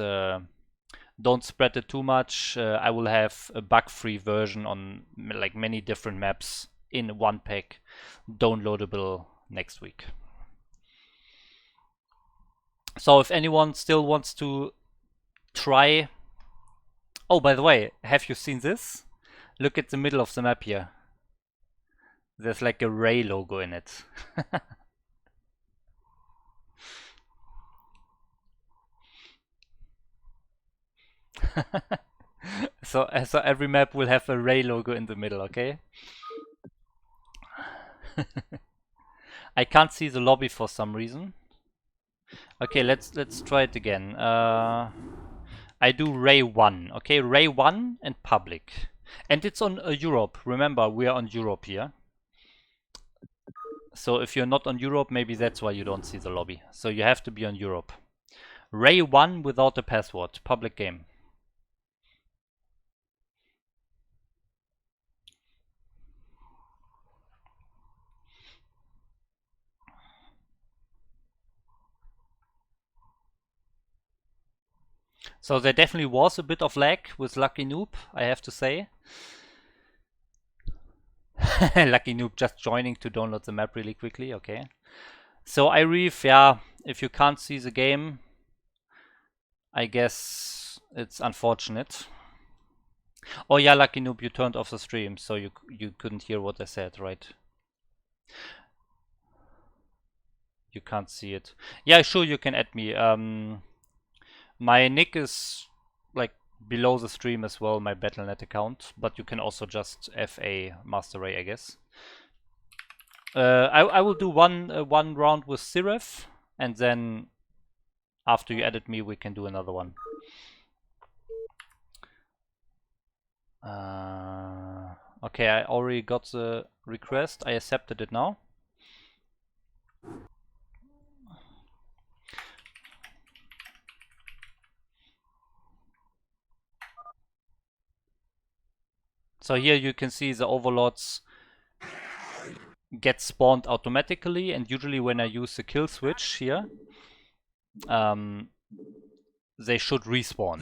don't spread it too much. I will have a bug-free version on like many different maps in one pack, downloadable next week. So if anyone still wants to try... Oh, by the way, have you seen this? Look at the middle of the map here. There's like a MasterReY logo in it. So every map will have a MasterReY logo in the middle, okay? I can't see the lobby for some reason. Okay, let's try it again. I do MasterReY 1, okay? MasterReY 1 and public. And it's on Europe. Remember, we are on Europe here. So if you're not on Europe, maybe that's why you don't see the lobby. So you have to be on Europe. MasterReY 1 without a password. Public game. So there definitely was a bit of lag with Lucky Noob, I have to say. Lucky Noob just joining to download the map really quickly, okay. So iReef, yeah, if you can't see the game, I guess it's unfortunate. Oh yeah, Lucky Noob, you turned off the stream, so you couldn't hear what I said, right? You can't see it. Yeah, sure, you can add me. My nick is like below the stream as well, my Battle.net account, but you can also just FA MasterReY, I guess. I will do one round with Siref, and then after you edit me, we can do another one. Okay, I already got the request. I accepted it now. So here you can see the overlords get spawned automatically, and usually when I use the kill switch here, they should respawn.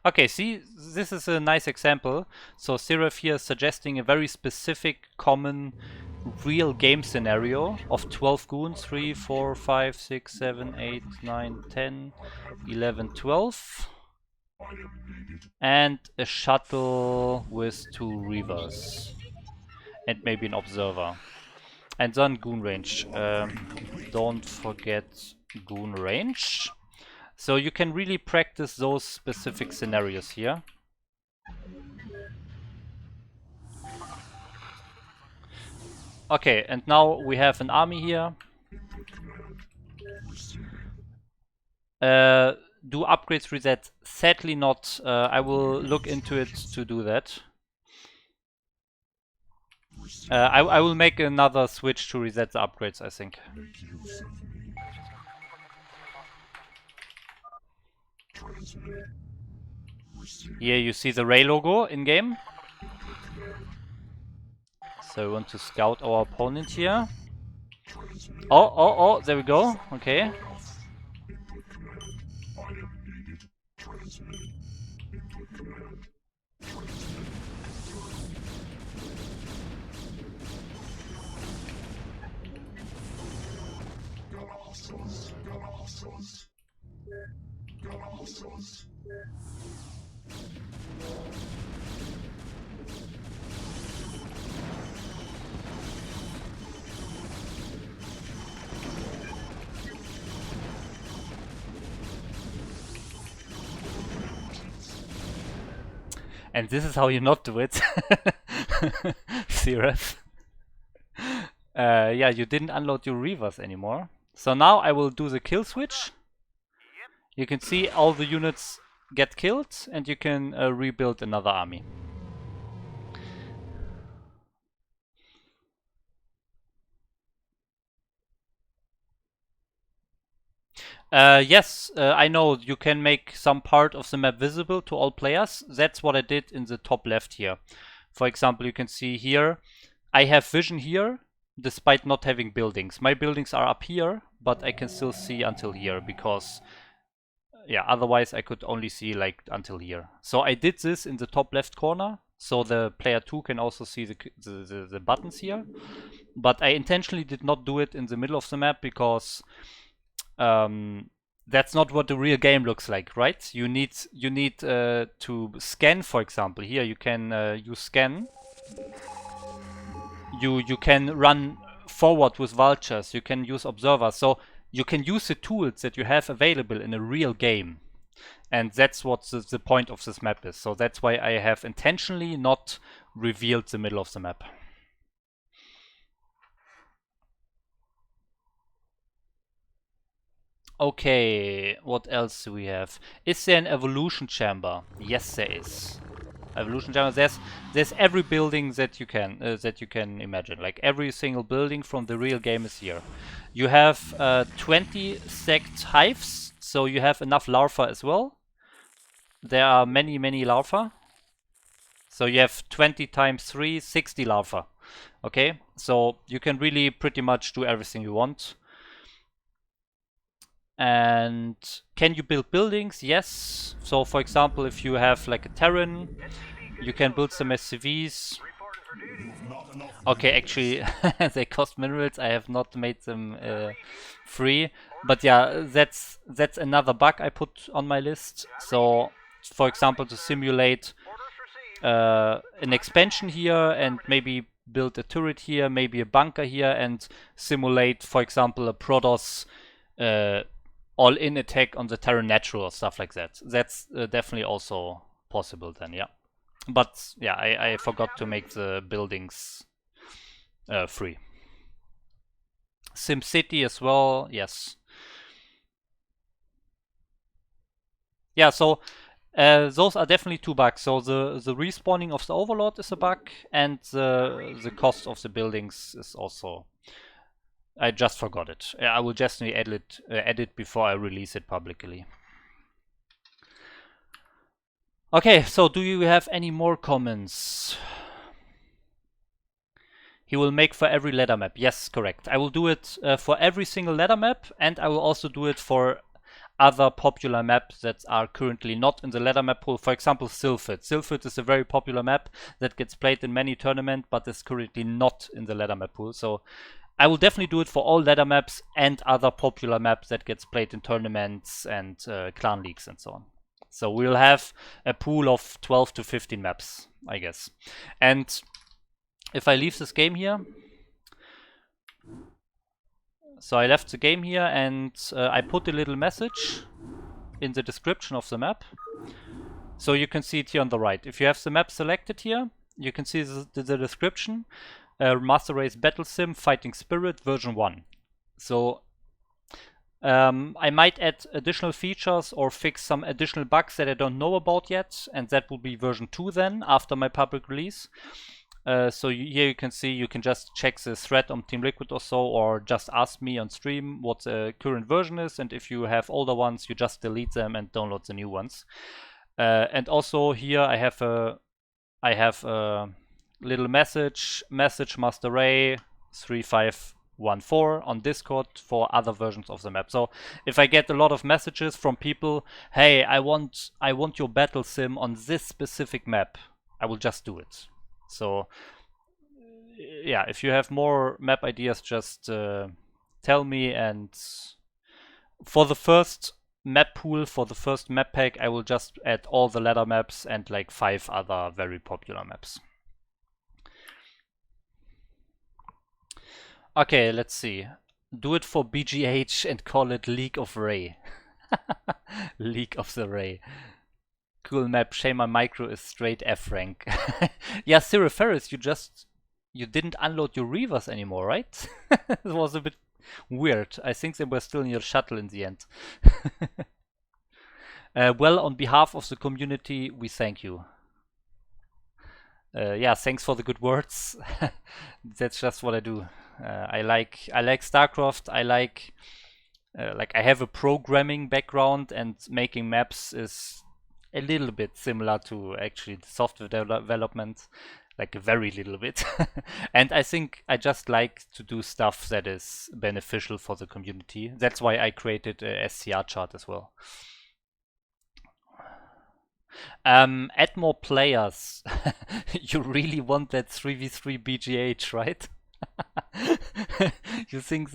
Okay, see, this is a nice example. So Siref here is suggesting a very specific, common, real game scenario of 12 goons. 3, 4, 5, 6, 7, 8, 9, 10, 11, 12. And a shuttle with 2 reavers. And maybe an observer. And then goon range. Don't forget goon range. So you can really practice those specific scenarios here. Okay, and now we have an army here. Do upgrades reset? Sadly not. I will look into it to do that. I will make another switch to reset the upgrades, I think. Here you see the MasterReY logo in-game. So we want to scout our opponent here. Oh, there we go. Okay. And this is how you not do it. Serious. Yeah, you didn't unload your reavers anymore. So now I will do the kill switch. You can see all the units get killed, and you can rebuild another army. Yes, I know you can make some part of the map visible to all players. That's what I did in the top left here. For example, you can see here, I have vision here, despite not having buildings. My buildings are up here, but I can still see until here because, yeah, otherwise I could only see like until here. So I did this in the top left corner, so the player 2 can also see the buttons here. But I intentionally did not do it in the middle of the map because that's not what the real game looks like, right? You need to scan, for example. Here you can use scan. You can run forward with vultures. You can use observers. So you can use the tools that you have available in a real game. And that's what the point of this map is. So that's why I have intentionally not revealed the middle of the map. Okay, what else do we have? Is there an evolution chamber? Yes, there is. Evolution chamber. There's every building that you can imagine. Like every single building from the real game is here. You have 20 stacked hives, so you have enough larvae as well. There are many larvae. So you have 20 times 3, 60 larvae. Okay, so you can really pretty much do everything you want. And can you build buildings? Yes. So for example, if you have like a Terran, you can build some SCVs. Okay, actually, they cost minerals. I have not made them free. But yeah, that's another bug I put on my list. So, for example, to simulate an expansion here and maybe build a turret here, maybe a bunker here, and simulate, for example, a Protoss all-in attack on the Terran Natural or stuff like that. That's definitely also possible then, yeah. But yeah, I forgot to make the buildings free. SimCity as well, yes. Yeah, so those are definitely two bugs. So the respawning of the Overlord is a bug, and the cost of the buildings is also. I just forgot it. I will just edit before I release it publicly. Okay, so do you have any more comments? He will make for every ladder map. Yes, correct. I will do it for every single ladder map, and I will also do it for other popular maps that are currently not in the ladder map pool. For example, Sylphid. Sylphid is a very popular map that gets played in many tournaments, but is currently not in the ladder map pool. So I will definitely do it for all ladder maps and other popular maps that gets played in tournaments and clan leagues and so on. So we'll have a pool of 12 to 15 maps, I guess. And if I leave this game here, so I left the game here and I put a little message in the description of the map. So you can see it here on the right. If you have the map selected here, you can see the description. MasterReY's Battle Sim Fighting Spirit version 1. So I might add additional features or fix some additional bugs that I don't know about yet, and that will be version 2 then, after my public release. So here you can see, you can just check the thread on Team Liquid or so, or just ask me on stream what the current version is, and if you have older ones, you just delete them and download the new ones. And also here I have a little message MasterReY 3514 on Discord for other versions of the map. So if I get a lot of messages from people, hey, I want your battle sim on this specific map, I will just do it. So yeah, if you have more map ideas, just tell me, and for the first map pool, for the first map pack, I will just add all the ladder maps and like 5 other very popular maps. Okay, let's see. Do it for BGH and call it League of Ray. League of the Ray. Cool map. Shame my micro is straight F rank. Yeah, Cyril Ferris, you didn't unload your Reavers anymore, right? It was a bit weird. I think they were still in your shuttle in the end. Well, on behalf of the community, we thank you. Yeah, thanks for the good words. That's just what I do. I like StarCraft. I like Like I have a programming background, and making maps is a little bit similar to actually the software development, like a very little bit. And I think I just like to do stuff that is beneficial for the community. That's why I created a SCR chart as well. Add more players. You really want that 3v3 BGH, right? You think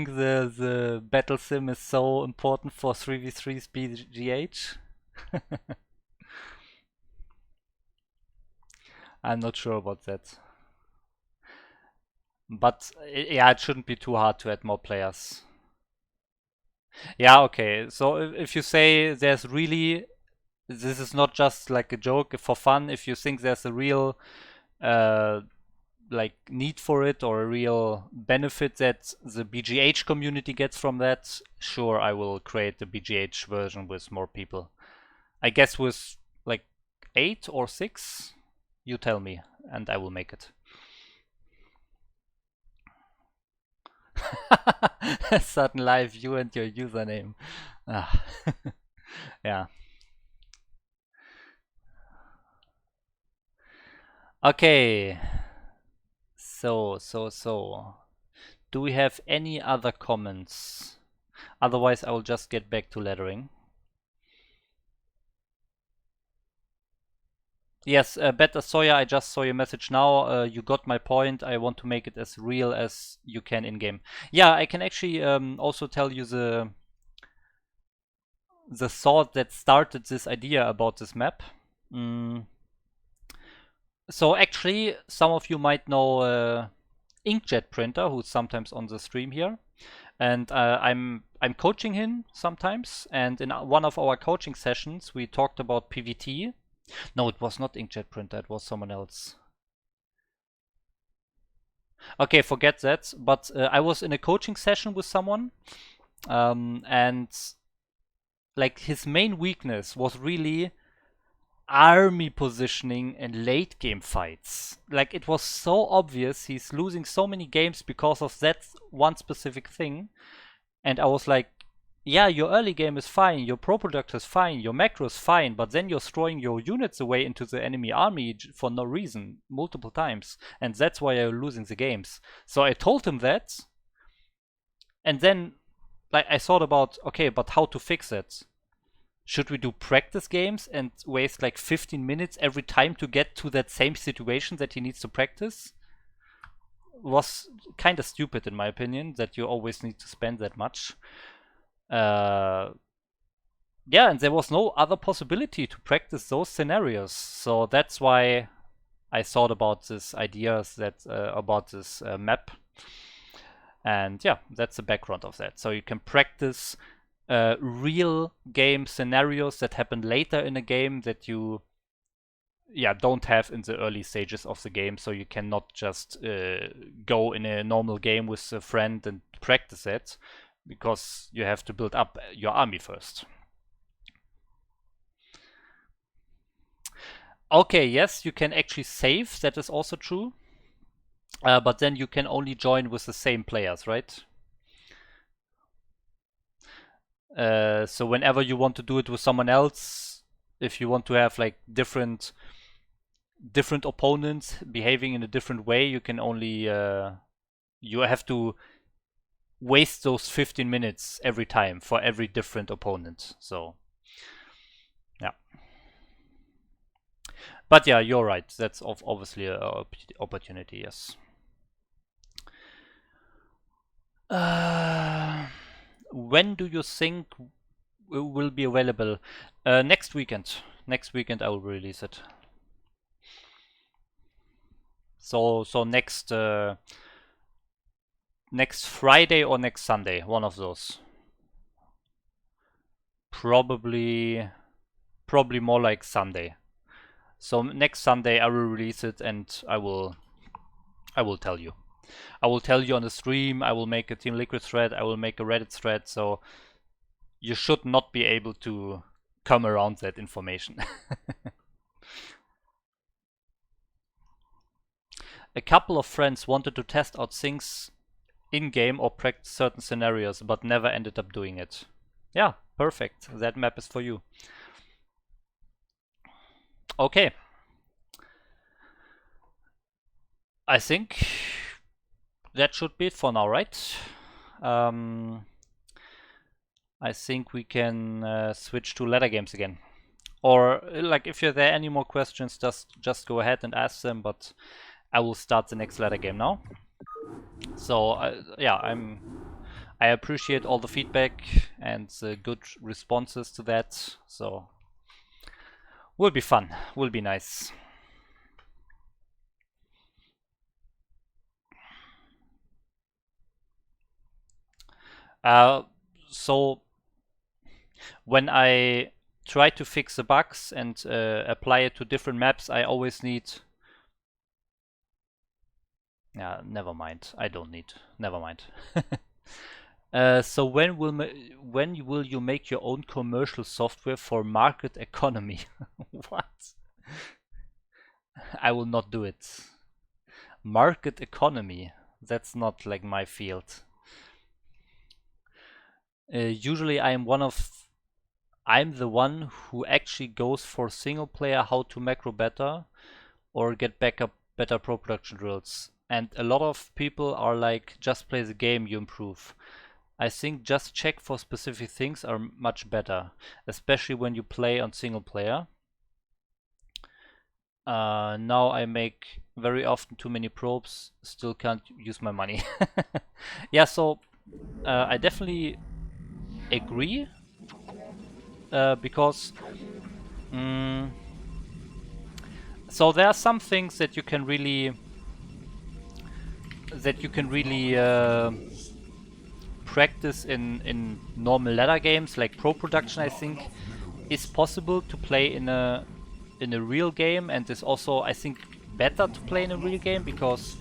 the battle sim is so important for 3v3's BGH? I'm not sure about that. But yeah, it shouldn't be too hard to add more players. Yeah, okay. So if you say there's really, this is not just like a joke for fun, if you think there's a real like need for it, or a real benefit that the BGH community gets from that, sure, I will create the BGH version with more people. I guess with like 8 or 6, you tell me, and I will make it. Sudden live, you and your username. Ah. Yeah. Okay. So. Do we have any other comments? Otherwise, I will just get back to lettering. Yes, Better Soya, I just saw your message now. You got my point. I want to make it as real as you can in game. Yeah, I can actually also tell you the thought that started this idea about this map. So actually, some of you might know Inkjet Printer, who's sometimes on the stream here, and I'm coaching him sometimes. And in one of our coaching sessions, we talked about PVT. No, it was not Inkjet Printer. It was someone else. Okay, forget that. But I was in a coaching session with someone, and like his main weakness was really army positioning and late game fights. Like it was so obvious he's losing so many games because of that one specific thing. And I was like, yeah, your early game is fine, your pro product is fine, your macro is fine, but then you're throwing your units away into the enemy army for no reason multiple times, and that's why you're losing the games. So I told him that, and then like I thought about, okay, but how to fix it? Should we do practice games and waste like 15 minutes every time to get to that same situation that he needs to practice? Was kind of stupid in my opinion, that you always need to spend that much. Yeah, and there was no other possibility to practice those scenarios. So that's why I thought about this ideas that about this map. And yeah, that's the background of that. So you can practice real game scenarios that happen later in a game that you don't have in the early stages of the game. So you cannot just go in a normal game with a friend and practice it, because you have to build up your army first. Okay, yes, you can actually save. That is also true. But then you can only join with the same players, right? So whenever you want to do it with someone else, if you want to have like different opponents behaving in a different way, you can only you have to waste those 15 minutes every time for every different opponent. So yeah. But yeah, you're right. That's obviously an opportunity, yes. When do you think will be available? Next weekend. Next weekend I will release it. So next Friday or next Sunday, one of those. Probably more like Sunday. So next Sunday I will release it, and I will tell you. I will tell you on the stream. I will make a Team Liquid thread. I will make a Reddit thread. So you should not be able to come around that information. A couple of friends wanted to test out things in-game or practice certain scenarios, but never ended up doing it. Yeah, perfect. That map is for you. Okay. I think that should be it for now, right? I think we can switch to ladder games again. Or like if there are any more questions, just go ahead and ask them, but I will start the next ladder game now. So yeah, I appreciate all the feedback and the good responses to that. So will be fun, will be nice. So when I try to fix the bugs and apply it to different maps, I always need. Yeah, never mind. I don't need. Never mind. So when will you make your own commercial software for market economy? What? I will not do it. Market economy. That's not like my field. Usually I'm the one who actually goes for single player how to macro better or get better pro production drills. And a lot of people are like, just play the game, you improve. I think just check for specific things are much better, especially when you play on single player. Now I make very often too many probes, still can't use my money. Yeah, so I definitely agree because so there are some things that you can really practice in normal ladder games like pro production. I think is possible to play in a real game, and is also I think better to play in a real game because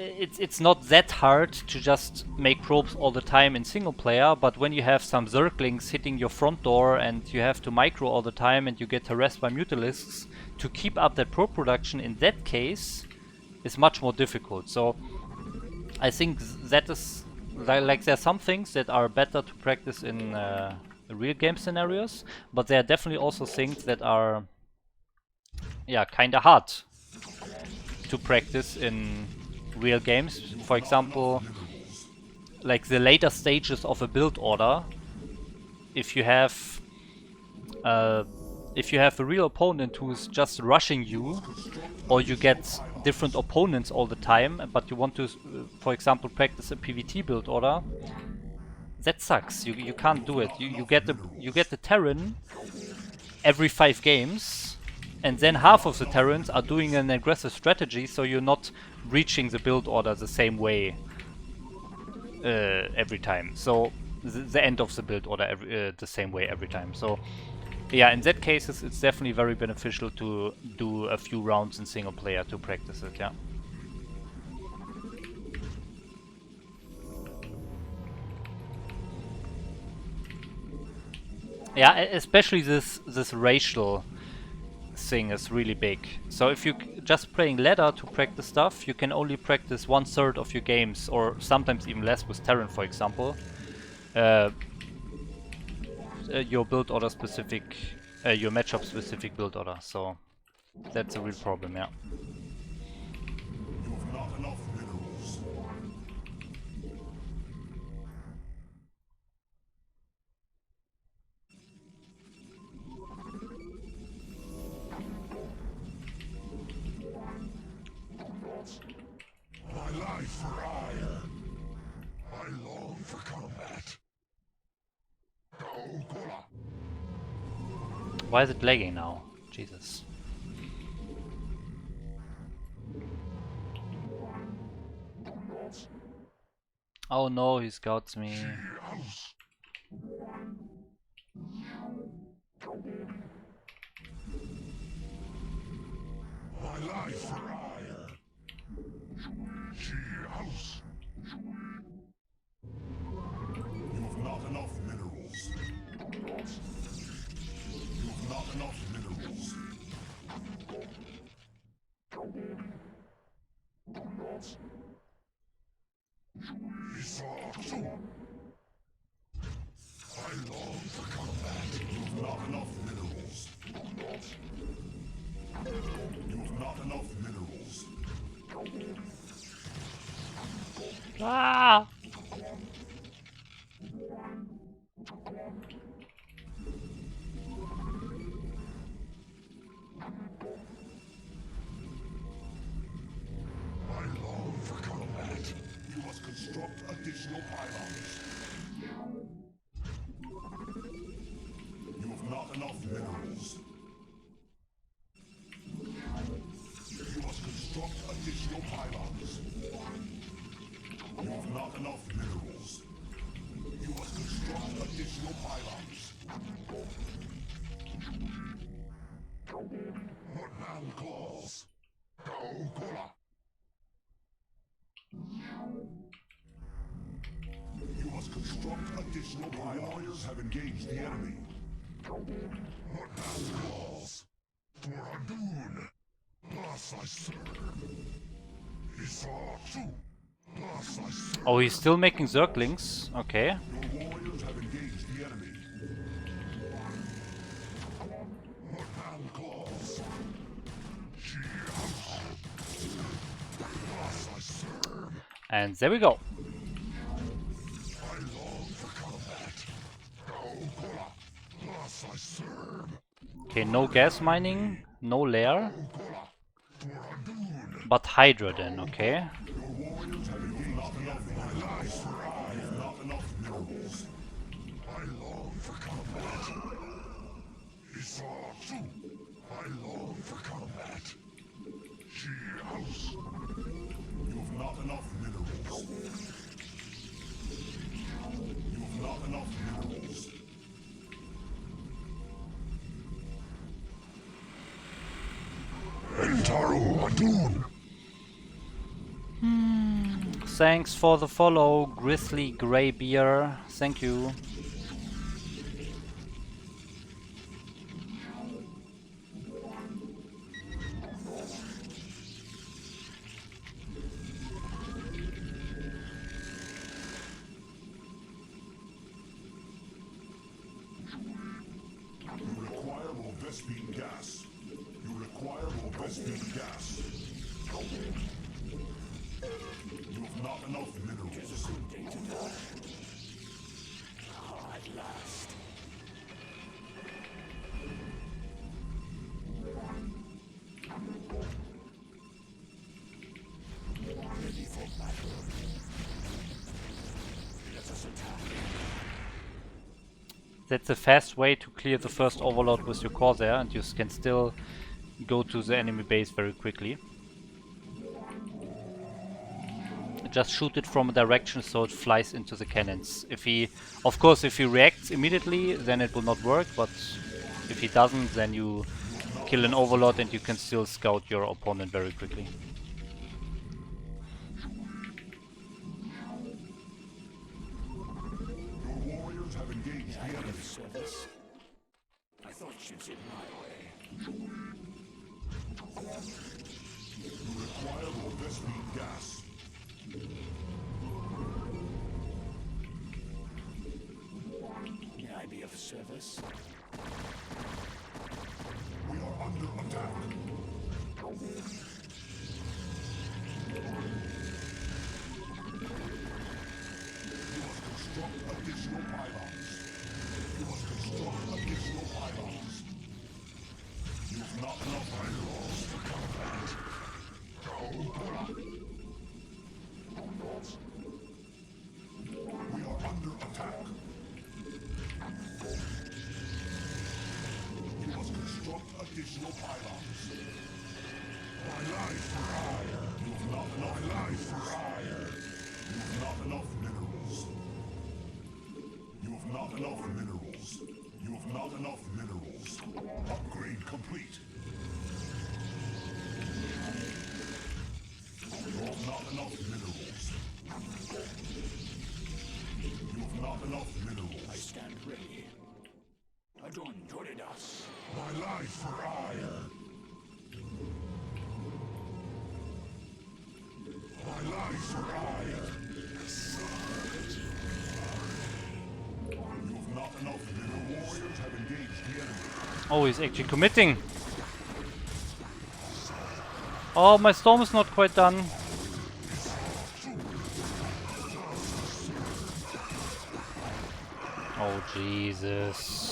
it's not that hard to just make probes all the time in single player, but when you have some zerglings hitting your front door and you have to micro all the time and you get harassed by mutalisks, to keep up that probe production in that case is much more difficult. So I think that is like there are some things that are better to practice in real game scenarios, but there are definitely also things that are kind of hard to practice in real games. For example, like the later stages of a build order. If you have a real opponent who's just rushing you, or you get different opponents all the time, but you want to, for example, practice a PvT build order, that sucks. You can't do it. You get the Terran every 5 games, and then half of the Terrans are doing an aggressive strategy, so you're not reaching the build order the same way every time. So the end of the build order the same way every time. So yeah, in that cases, it's definitely very beneficial to do a few rounds in single player to practice it. Yeah. Yeah, especially this racial thing is really big. So if you just playing ladder to practice stuff, you can only practice 1/3 of your games, or sometimes even less with Terran, for example. Your build order specific, your matchup specific build order. So that's a real problem. Yeah. You have not enough minerals. My life for ire. I long for combat. Go, Kola. Why is it lagging now? Jesus. Oh no, he scouts me. My life for ire. She house. You have not enough minerals. You have not enough minerals. I long for combat. You've not enough minerals. You've not enough minerals. Ah! I long for combat. You must construct additional pylons. You have not enough minerals. You must construct additional pylons. You have not enough minerals. You must construct additional pylons. What man calls? Kaokola. You must construct additional pylons. Warriors have engaged the enemy. What man calls? For Adun. Thus I serve. Isatsu. Thus I serve. Oh, he's still making Zerglings. Okay. Your warriors have engaged the enemy. What man calls? She house. Thus I serve. And there we go. I long for combat. Kaokola. Thus I serve. Okay, no gas mining, no lair, Kaokola. For Adun. but Hydra then, okay. Your warriors have engaged the enemy. My life for I have not enough minerals. I long for combat. Isatsu. I long for combat. She house. You have not enough minerals. You have not enough minerals. Entaru Adun. Thanks for the follow, Grizzly Greybeer. Thank you. You require more Vespine gas. You require more Vespine gas. You have not enough minerals. At last. Ready for battle. Let us attack. That's a fast way to clear the first overload with your Corsair, and you can still go to the enemy base very quickly. Just shoot it from a direction so it flies into the cannons. If he, of course, if he reacts immediately, then it will not work, but if he doesn't, then you kill an overlord and you can still scout your opponent very quickly. Your warriors have engaged the enemy. Service. I thought you'd in my way. You require more Vespine gas. May I be of service? We are under attack. You must construct additional pylons. You must construct additional pylons. You have not enough minerals for combat. Kaokola. We are under attack. You must construct additional pylons. My life for hire. You have not enough life for hire. You have not enough minerals. You have not enough minerals. You have not enough minerals. Upgrade complete. You have not enough minerals. You have not enough minerals. I stand ready. Adon Doridas. My life for hire. My life for hire. Oh, he's actually committing. Oh, my storm is not quite done. Oh, Jesus.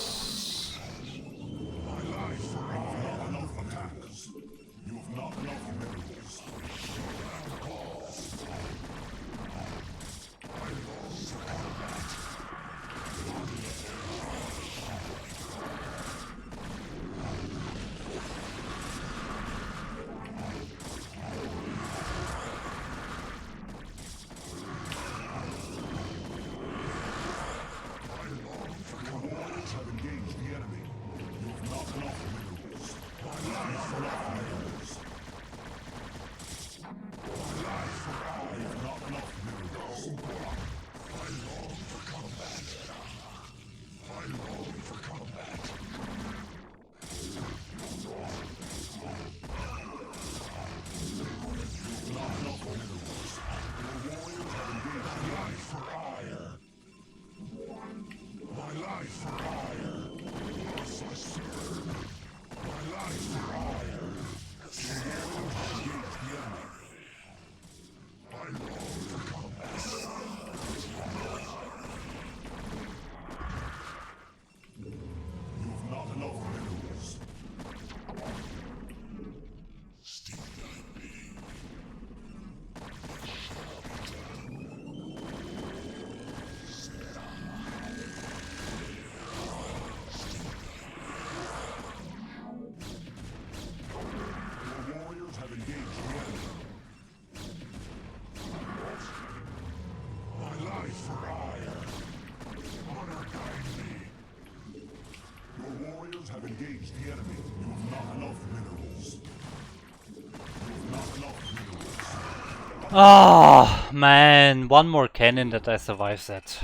Oh, man. One more cannon that I survive that.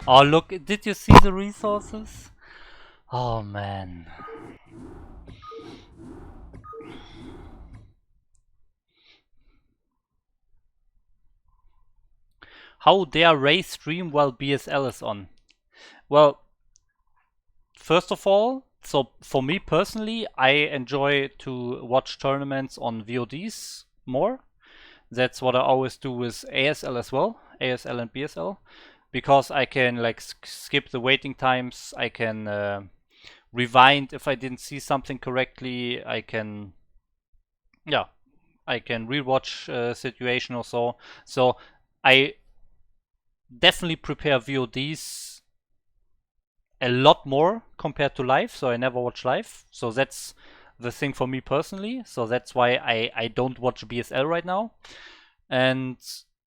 Oh, look. Did you see the resources? Oh, man. How dare Ray stream while BSL is on? Well, first of all, so for me personally, I enjoy to watch tournaments on VODs more. That's what I always do with ASL as well, ASL and BSL, because I can like skip the waiting times. I can rewind if I didn't see something correctly. I can, yeah, I can rewatch a situation or so. So I definitely prepare VODs a lot more compared to live. So I never watch live. So that's the thing for me personally. So that's why I don't watch BSL right now. And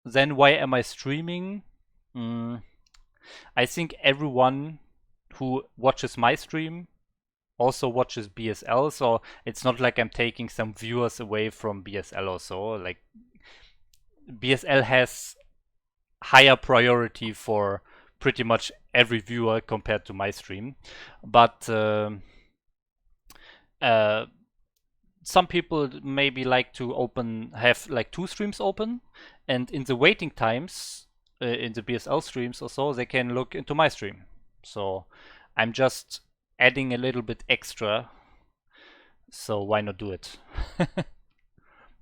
then why am I streaming? I think everyone who watches my stream also watches BSL, so it's not like I'm taking some viewers away from BSL or so. Like BSL has higher priority for pretty much every viewer compared to my stream, but some people maybe like to have like 2 streams open, and in the waiting times in the BSL streams or so, they can look into my stream. So I'm just adding a little bit extra, so why not do it?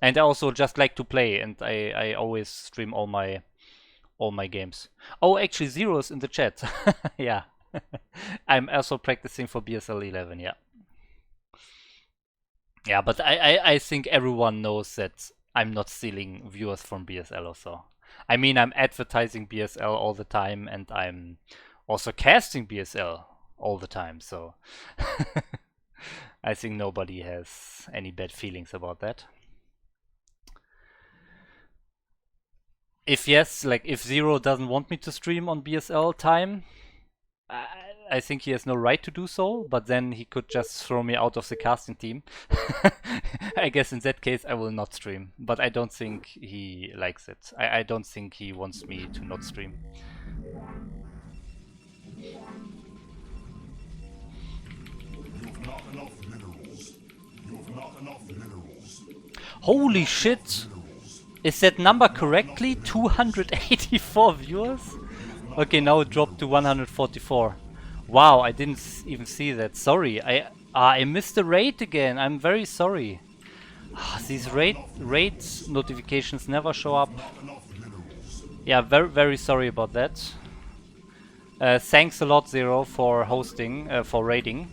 And I also just like to play, and I always stream all my games. Oh, actually, Zero's in the chat. Yeah. I'm also practicing for BSL 11, yeah. Yeah, but I think everyone knows that I'm not stealing viewers from BSL or so. I mean, I'm advertising BSL all the time, and I'm also casting BSL all the time, so I think nobody has any bad feelings about that. If yes, like if Zero doesn't want me to stream on BSL time, I think he has no right to do so, but then he could just throw me out of the casting team. I guess in that case I will not stream, but I don't think he likes it. I don't think he wants me to not stream. Holy shit! Is that number correctly? 284 viewers? Okay, now it dropped to 144. Wow, I didn't even see that. Sorry, I missed the raid again. I'm very sorry. These raid notifications never show up. Not enough minerals. Yeah, very sorry about that. Thanks a lot, Zero, for hosting, for raiding.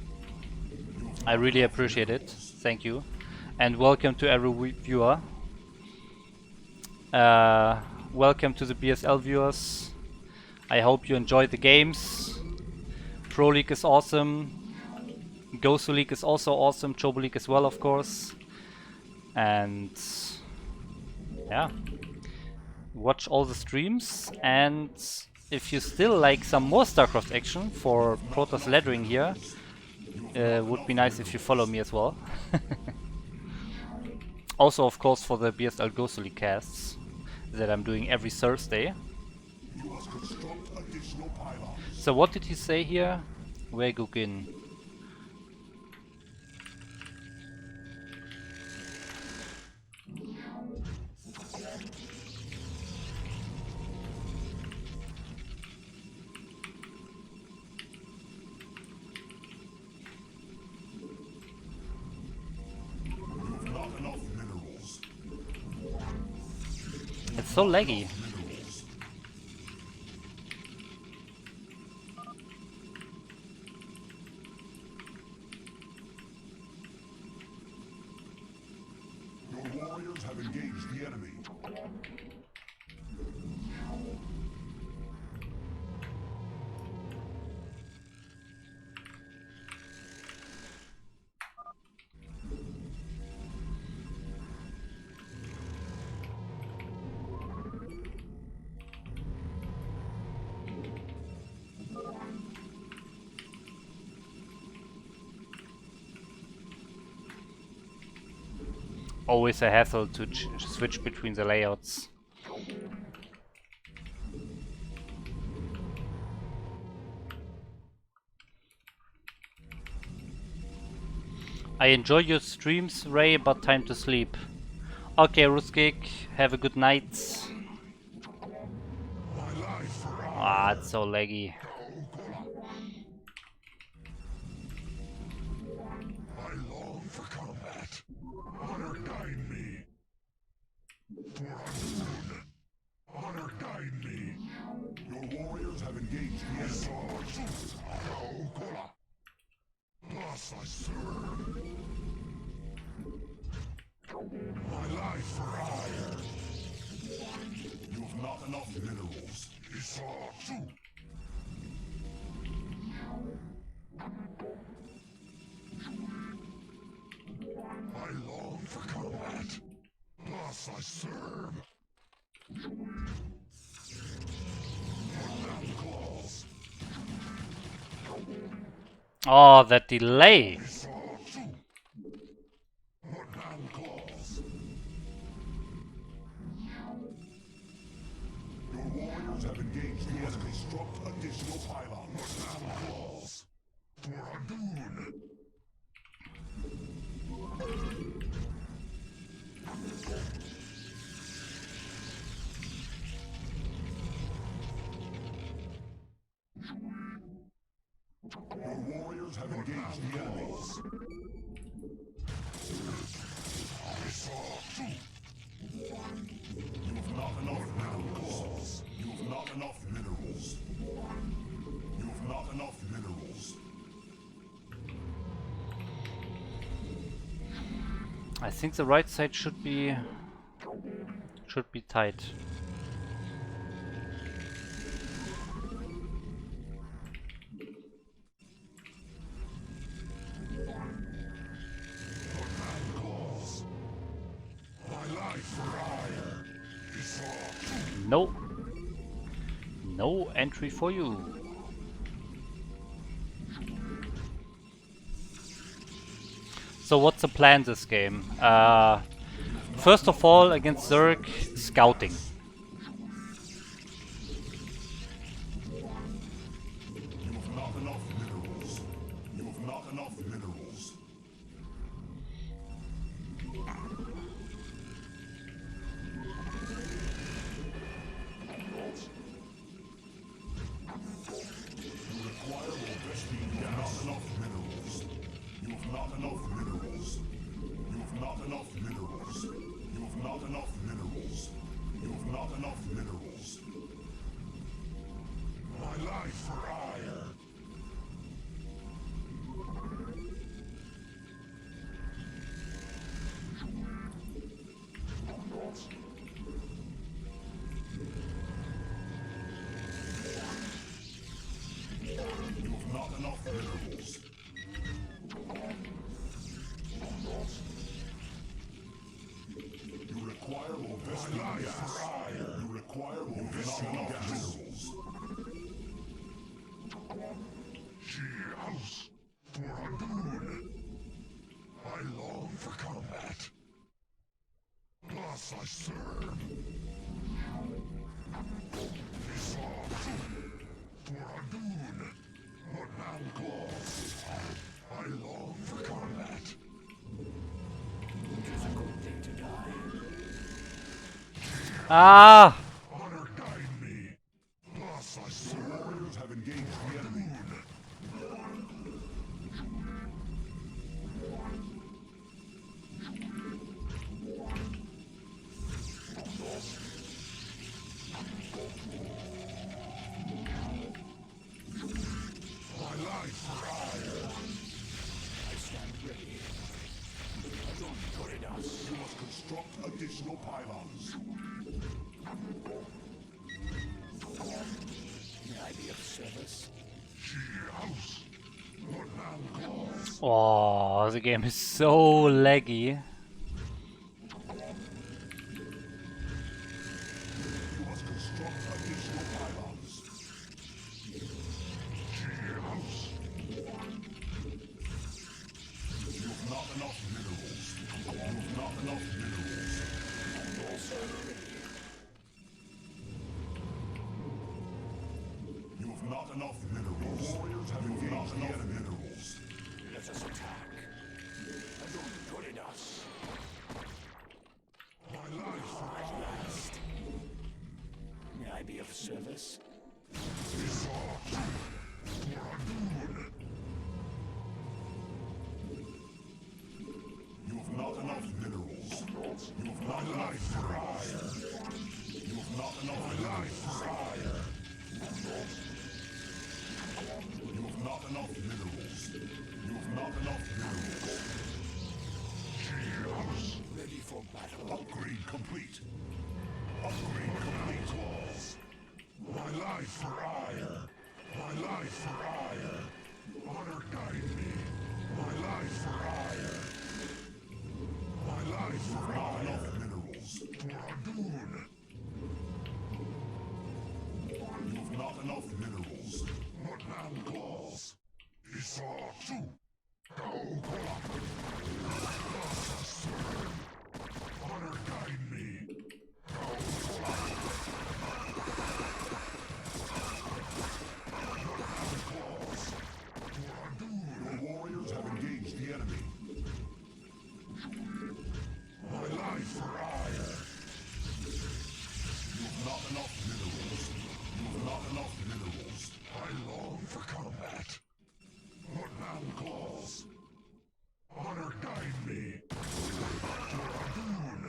I really appreciate it. Thank you, and welcome to every viewer. Welcome to the BSL viewers. I hope you enjoyed the games. Pro League is awesome. Gosu League is also awesome. Chobo League as well, of course. And yeah, watch all the streams. And if you still like some more StarCraft action for Protoss Lettering here, would be nice if you follow me as well. Also, of course, for the BSL Gosu League casts that I'm doing every Thursday. You must construct additional pylons. So what did he say here? Wegugin. You've not enough minerals. It's so laggy. Minerals. Your warriors have engaged the enemy. Always a hassle to switch between the layouts. I enjoy your streams, Ray, but time to sleep. Okay, Ruskik, have a good night. My life for Ah, it's so laggy. I long for combat. Honor guide me. For Arun. Honor guide me. Your warriors have engaged the enemy. Thus I serve. My life for hire. You have not enough minerals. I long for combat. Thus I serve. Claws. Oh, that delay! Claws. Your warriors have engaged the enemy. Construct additional pylons. Claws. For Adun. Your warriors have engaged the enemies. You have not enough minerals. You have not enough minerals. You have not enough minerals. I think the right side should be tight. No. No entry for you. So what's the plan this game? First of all, against Zerg, scouting. You have not enough minerals. You have not enough minerals. You require more rescue life for hire. You have not enough minerals. You require more viscous gas. You require more viscous minerals. She house for Adun. I long for combat. Thus I serve. Isaac for Adun. But now calls. I long for combat. It is a good thing to die. Ah! Honor guide me. Thus I serve. The warriors have engaged the enemy. My life for hire. I stand ready. Adon Toridas. You must construct additional pylons. May I be of service? She house. But now calls. Oh, the game is so laggy. You must construct additional pylons. She house. You have not enough minerals. You have not enough minerals. You have not enough minerals. Warriors have engaged the enemy. Minerals. Let us attack. Adon Toridas. My life for At last. May I be of service? Isaac for Adun. You have not enough minerals. You have not life for hire. You have not enough life for hire. You have not enough minerals. You have not enough minerals. Cheers. Ready for battle. Upgrade complete. Upgrade complete. My life for hire. My life for hire. Honor guide me. My life for hire. My life for not enough minerals. For Adun. You have not enough minerals. But now calls. Isaac too. Go Honor guide me. Your warriors have engaged the enemy. My life for hire. You have not enough minerals. You have not enough minerals. I long for combat. But now calls. Honor guide me. For Adun.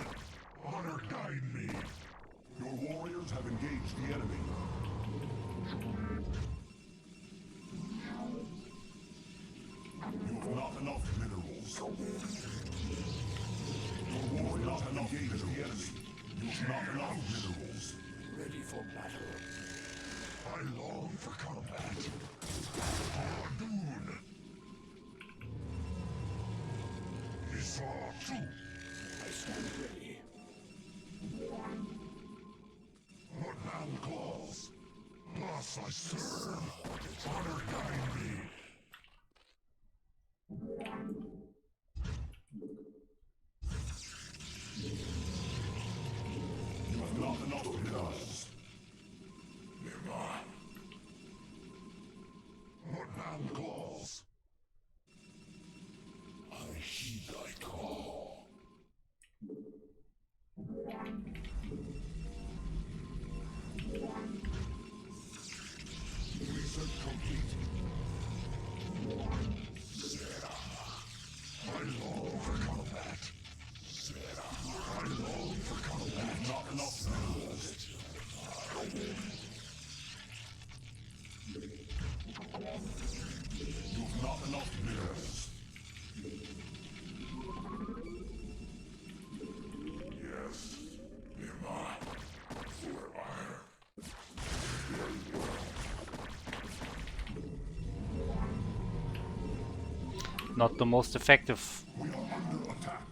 Honor guide me. Your warriors have engaged the enemy. You have not enough minerals. Your warriors have engaged the enemy. You have not enough minerals. Ready for battle. I long for combat. For Adun. Isaac too. I stand ready. But now calls. Thus I serve. Honor guide me. You have not enough minerals. Nearby. But now calls. I heed thy call. Research complete. You've not enough minerals. Yes. Emma. For iron. Not the most effective. We are under attack.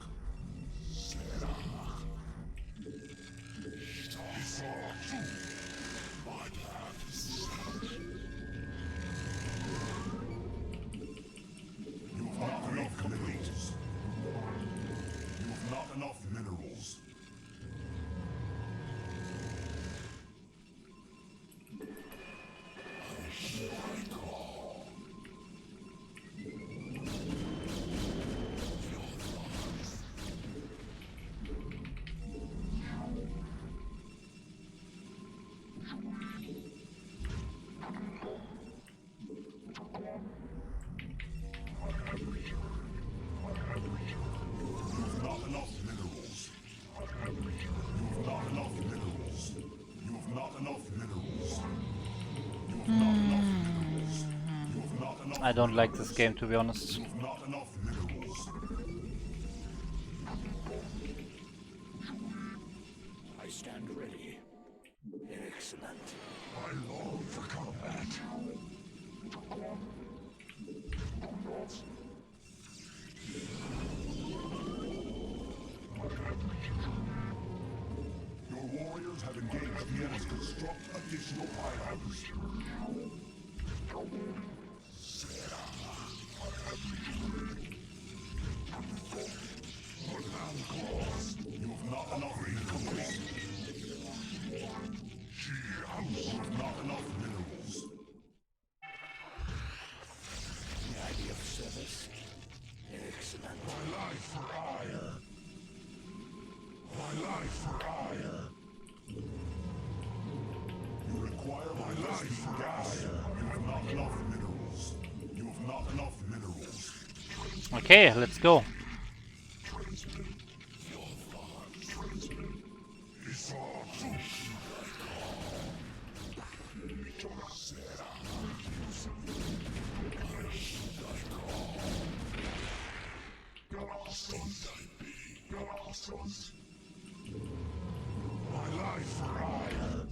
You've not enough minerals. You've not enough minerals. You've not enough minerals. You've not enough minerals. You've not enough minerals. You've not enough minerals. You've not enough. I don't like this game, to be honest. You've not enough minerals. I stand ready. Excellent. I long for combat. Your warriors have engaged the enemy. Construct additional pylons. You've not enough minerals. You've not enough minerals. The idea of service. Excellent. My life for ire. My life for ire. You require my life for ire. You've not enough minerals. You've not enough minerals. Okay, let's go. My life for ire.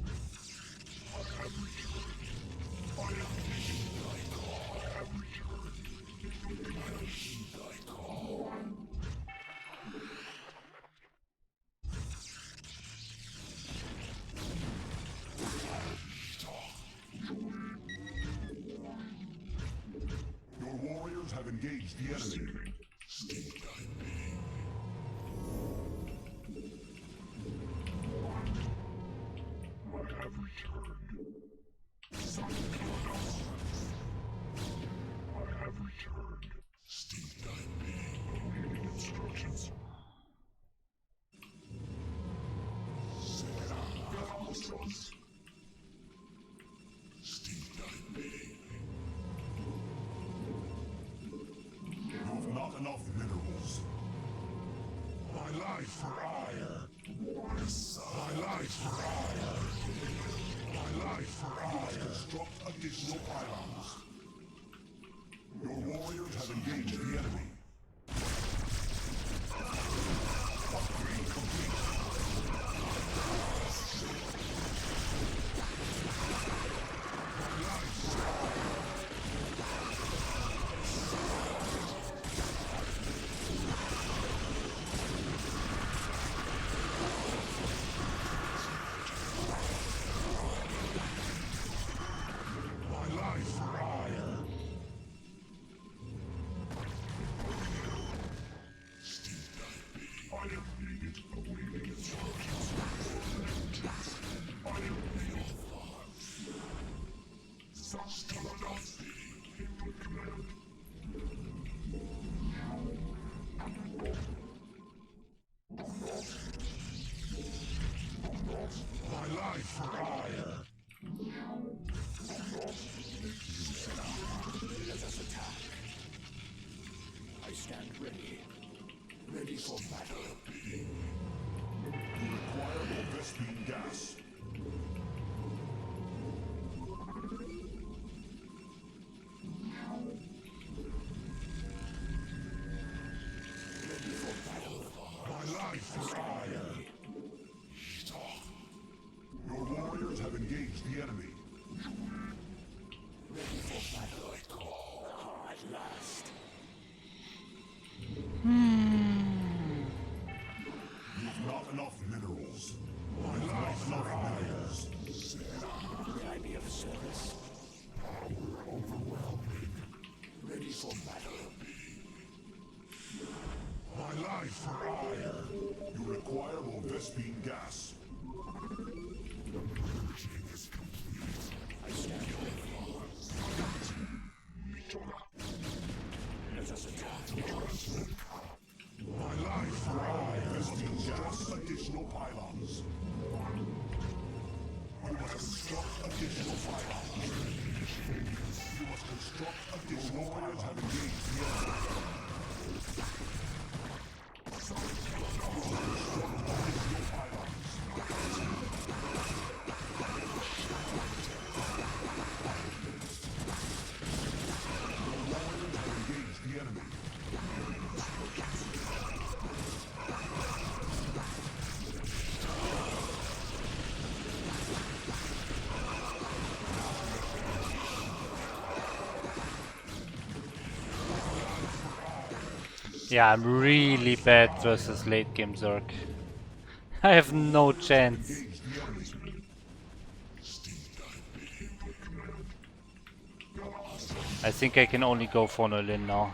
Your warriors have engaged the enemy. You've not enough minerals. My life for ire. My life for ire. My life for ire. Construct additional pylons. Your warriors have engaged the enemy. Upgrade complete. My life for ire. I am needed awaiting instructions. I am needed. Still enough. Input command. My life for ire. Let us attack. I stand ready. Ready for battle. You require more Vespine gas. speed gas. I stand ready. Let us attack. My life ride is speed gas. Additional pylons. You must construct additional pylons. You must construct additional pylons. Have engaged the enemy. Yeah, I'm really bad versus late game Zerg. I have no chance. I think I can only go for Nolin now.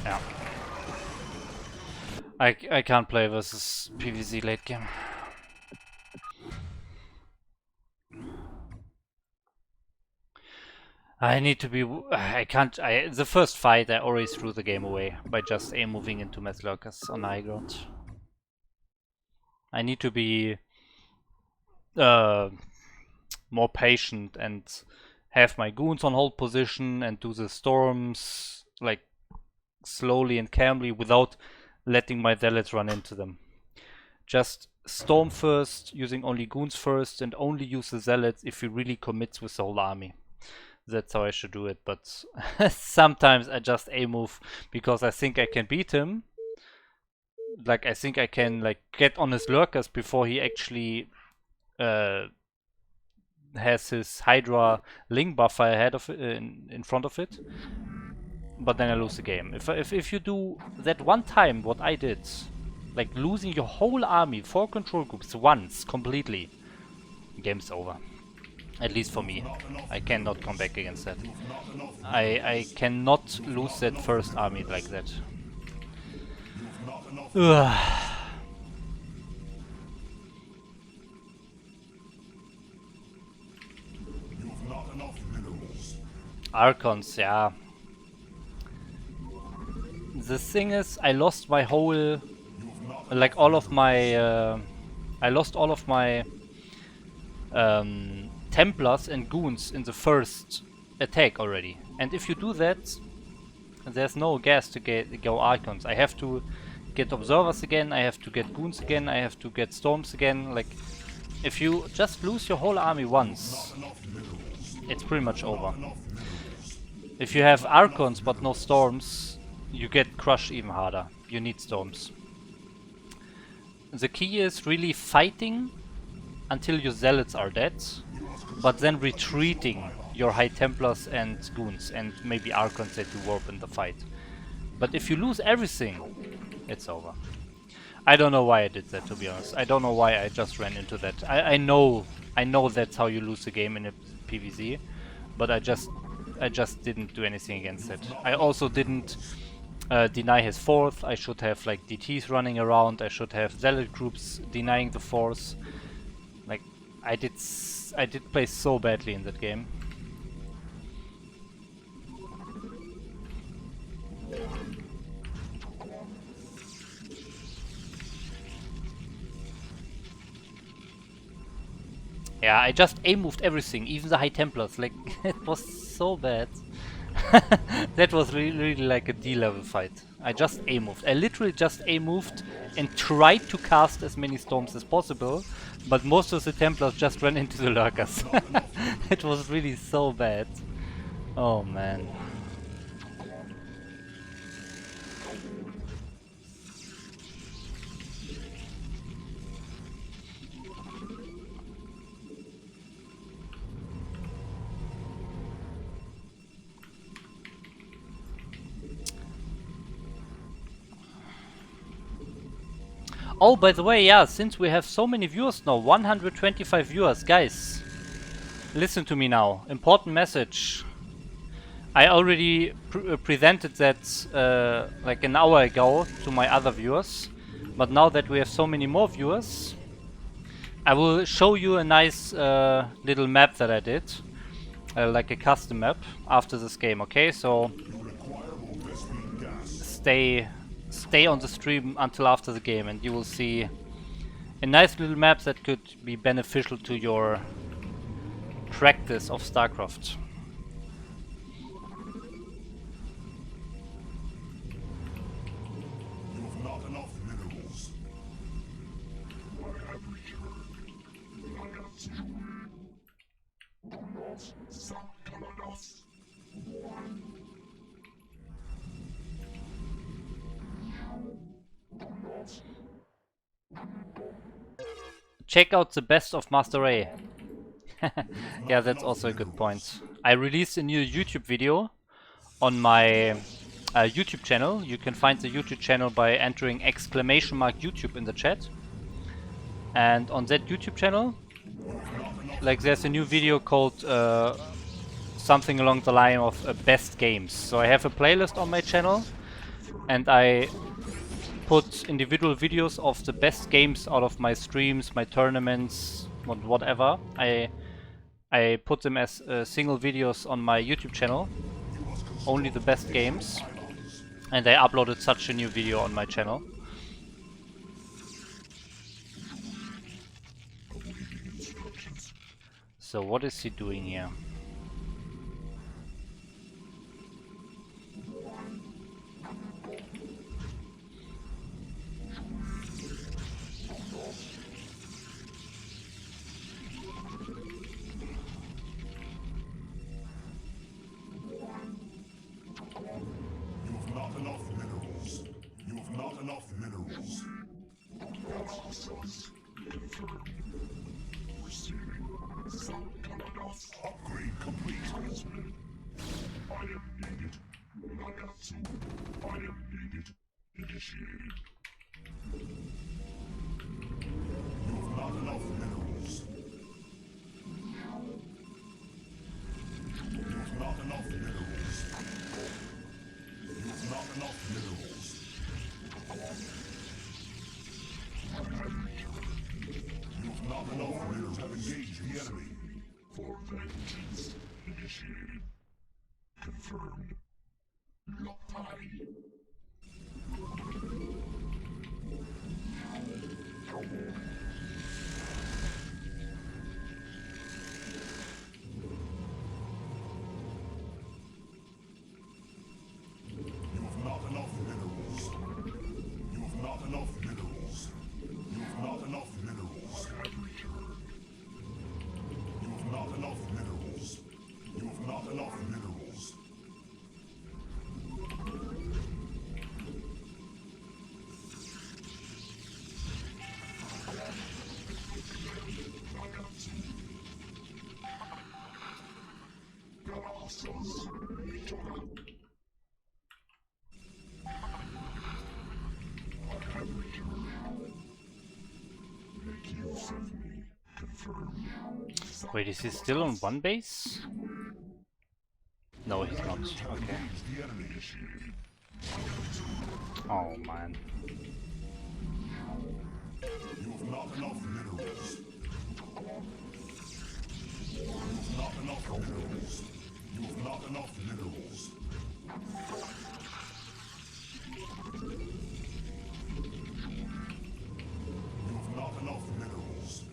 Yeah. I can't play versus PvZ late game. I need to be. I can't. The first fight I already threw the game away by just moving into Meth Lurkers on high ground. I need to be more patient and have my goons on hold position and do the storms like slowly and calmly without letting my zealots run into them. Just storm first, using only goons first, and only use the zealots if he really commits with the whole army. That's how I should do it, but sometimes I just A-move because I think I can beat him. Like, I think I can like get on his lurkers before he actually has his Hydra Ling buffer ahead of in front of it. But then I lose the game. If you do that one time, what I did, like losing your whole army, 4 control groups once completely, game's over. At least for me. I cannot come back against that. I cannot lose that first army like that. Ugh. Archons, yeah. The thing is, I lost my whole, like all of my, I lost all of my Templars and Goons in the first attack already. And if you do that, there's no gas to go Archons. I have to get Observers again, I have to get Goons again, I have to get Storms again. Like, if you just lose your whole army once, it's pretty much over. If you have Archons but no Storms, you get crushed even harder. You need Storms. The key is really fighting until your Zealots are dead, but then retreating your High Templars and Goons, and maybe Archons that you warp in the fight. But if you lose everything, it's over. I don't know why I did that, to be honest. I don't know why I just ran into that. I know that's how you lose the game in a PvZ, but I just didn't do anything against it. I also didn't deny his fourth. I should have like DTs running around. I should have zealot groups denying the force. Like I did play so badly in that game. Yeah, I just A-moved everything, even the High Templars. Like, it was so bad. That was really like a D-level fight. I just A-moved. I literally just A-moved and tried to cast as many storms as possible, but most of the Templars just ran into the lurkers. It was really so bad. Oh man. Oh, by the way, yeah, since we have so many viewers now, 125 viewers, guys, listen to me now. Important message. I already presented that like an hour ago to my other viewers, but now that we have so many more viewers, I will show you a nice little map that I did, like a custom map after this game. Okay, so stay on the stream until after the game, and you will see a nice little map that could be beneficial to your practice of StarCraft. You have not enough minerals. I have returned. Check out the best of MasterReY. Yeah, that's also a good point. I released a new YouTube video on my YouTube channel. You can find the YouTube channel by entering !YouTube in the chat. And on that YouTube channel, like, there's a new video called something along the line of best games. So I have a playlist on my channel, and I put individual videos of the best games out of my streams, my tournaments, whatever. I put them as single videos on my YouTube channel, only the best games, and I uploaded such a new video on my channel. So what is he doing here? Upgrade complete. I am needed. Nagatsu. I am needed. Initiated. You have not enough minerals. You have not enough minerals. You have not enough minerals. You have not enough minerals. Have engaged the enemy. For vengeance. Initiated. Confirmed. Lopai. You have not enough minerals. You have not enough minerals. You have not enough minerals. I have returned. You have not enough minerals. You have not enough minerals. Wait, is he still on one base? No, he's not. Okay. Oh man. You have not enough minerals. You have not enough minerals. You have not enough minerals. You have not enough minerals.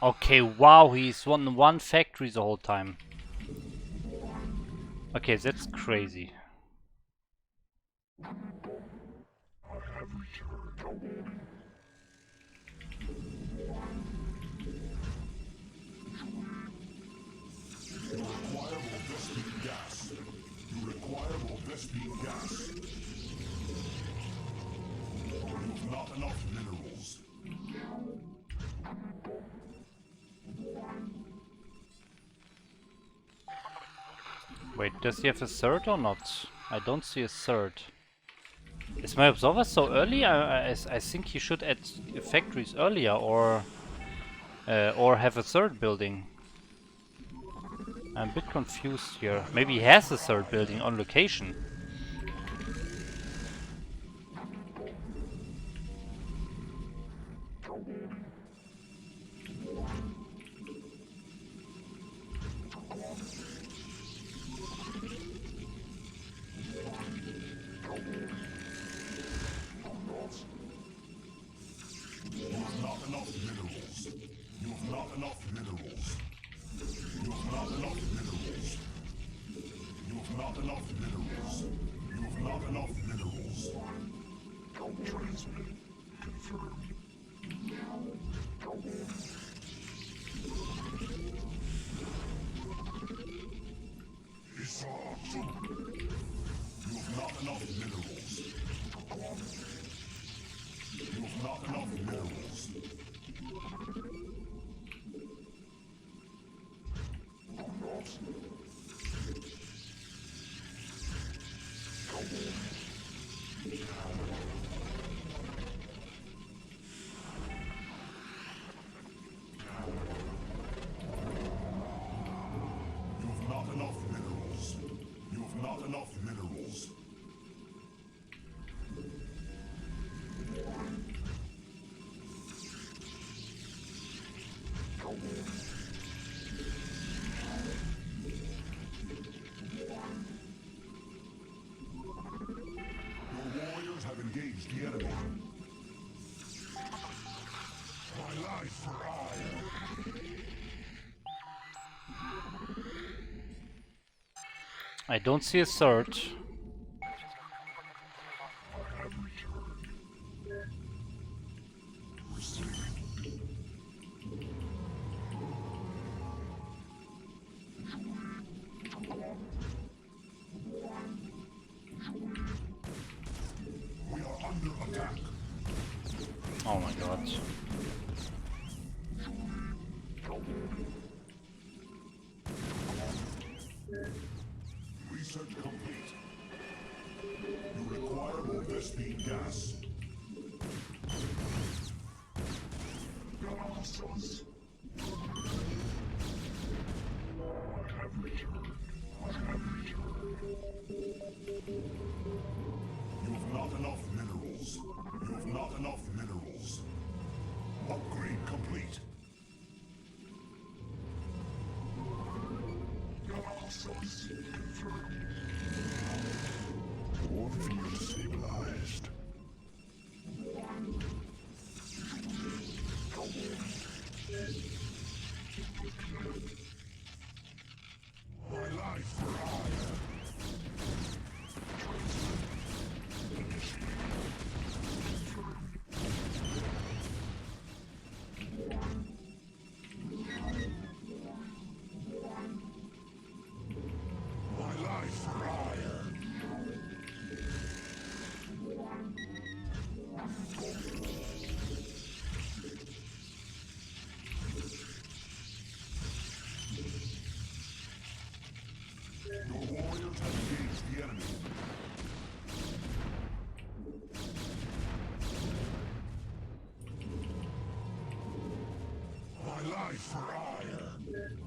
Okay, wow, he's won one factory the whole time. Okay, that's crazy. I have returned. You require more destiny gas. Vespine gas. You've not enough minerals. Wait, does he have a third or not? I don't see a third. Is my observer so early? I think he should add factories earlier, or have a third building. I'm a bit confused here. Maybe he has a third building on location. You've not enough minerals. You've not enough minerals. You've not enough minerals. You've not enough minerals. You've not enough minerals. Transmit. Confirmed. You've not enough minerals. You've not enough minerals. You've not enough minerals. You've not enough minerals. Your warriors have engaged the enemy. My life for ire. I don't see a third. We are under attack. Oh my god. Research complete. You require more Vespine gas. You've not enough minerals. You've not enough minerals. Upgrade complete. Warfield stabilized. My life for ire. My life for ire. Your warriors have engaged the enemy. My life for ire.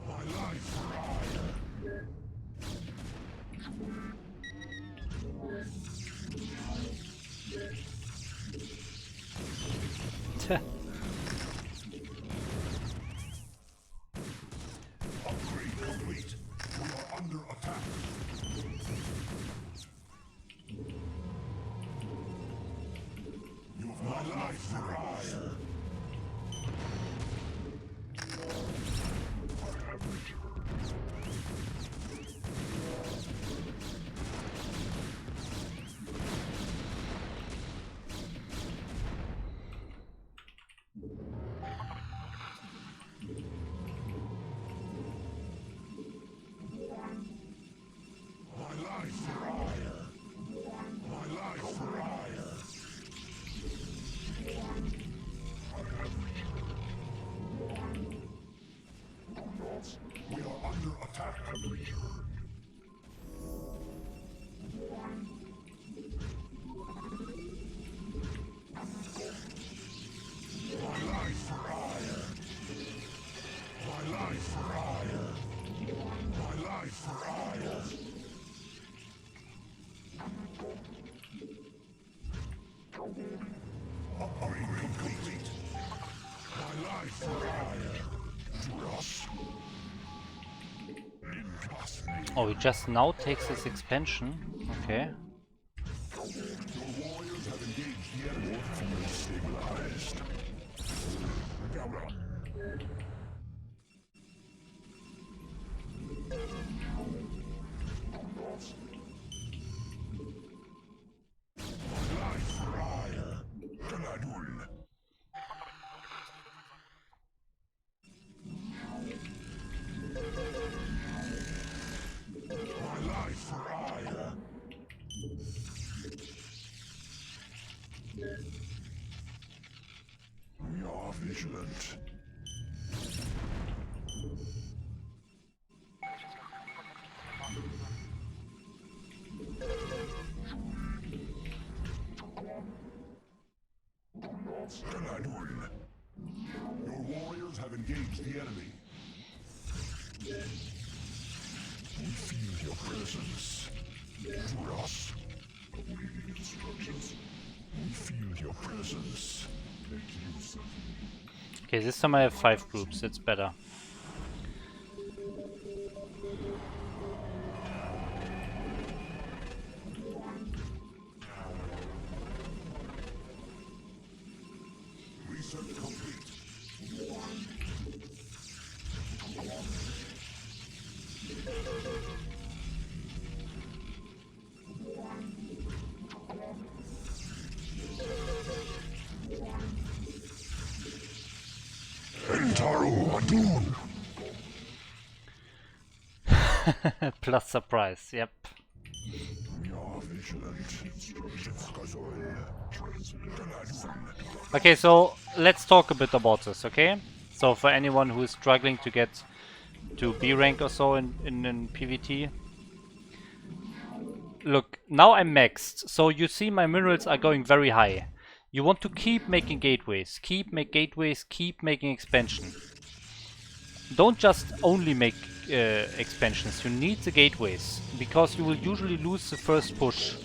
My life for ire. Upgrade complete. We are under attack. You have my life for ire. Oh, he just now takes his expansion. Okay. Your warriors have engaged the enemy. Field stabilized. Life for hire. Galadul. My life for hire. We are vigilant. Galadul. Your warriors have engaged the enemy. We feel your presence. To us. Awaiting instructions. We feel your presence. Make use of me. Okay, this time I have 5 groups. It's better. Research complete. Entaru Adun. Plus surprise, yep. We are vigilant. Okay, so let's talk a bit about this, okay? So for anyone who is struggling to get to B rank or so in PvT. Look, now I'm maxed, so you see my minerals are going very high. You want to keep making gateways, keep making expansion. Don't just only make expansions, you need the gateways, because you will usually lose the first push.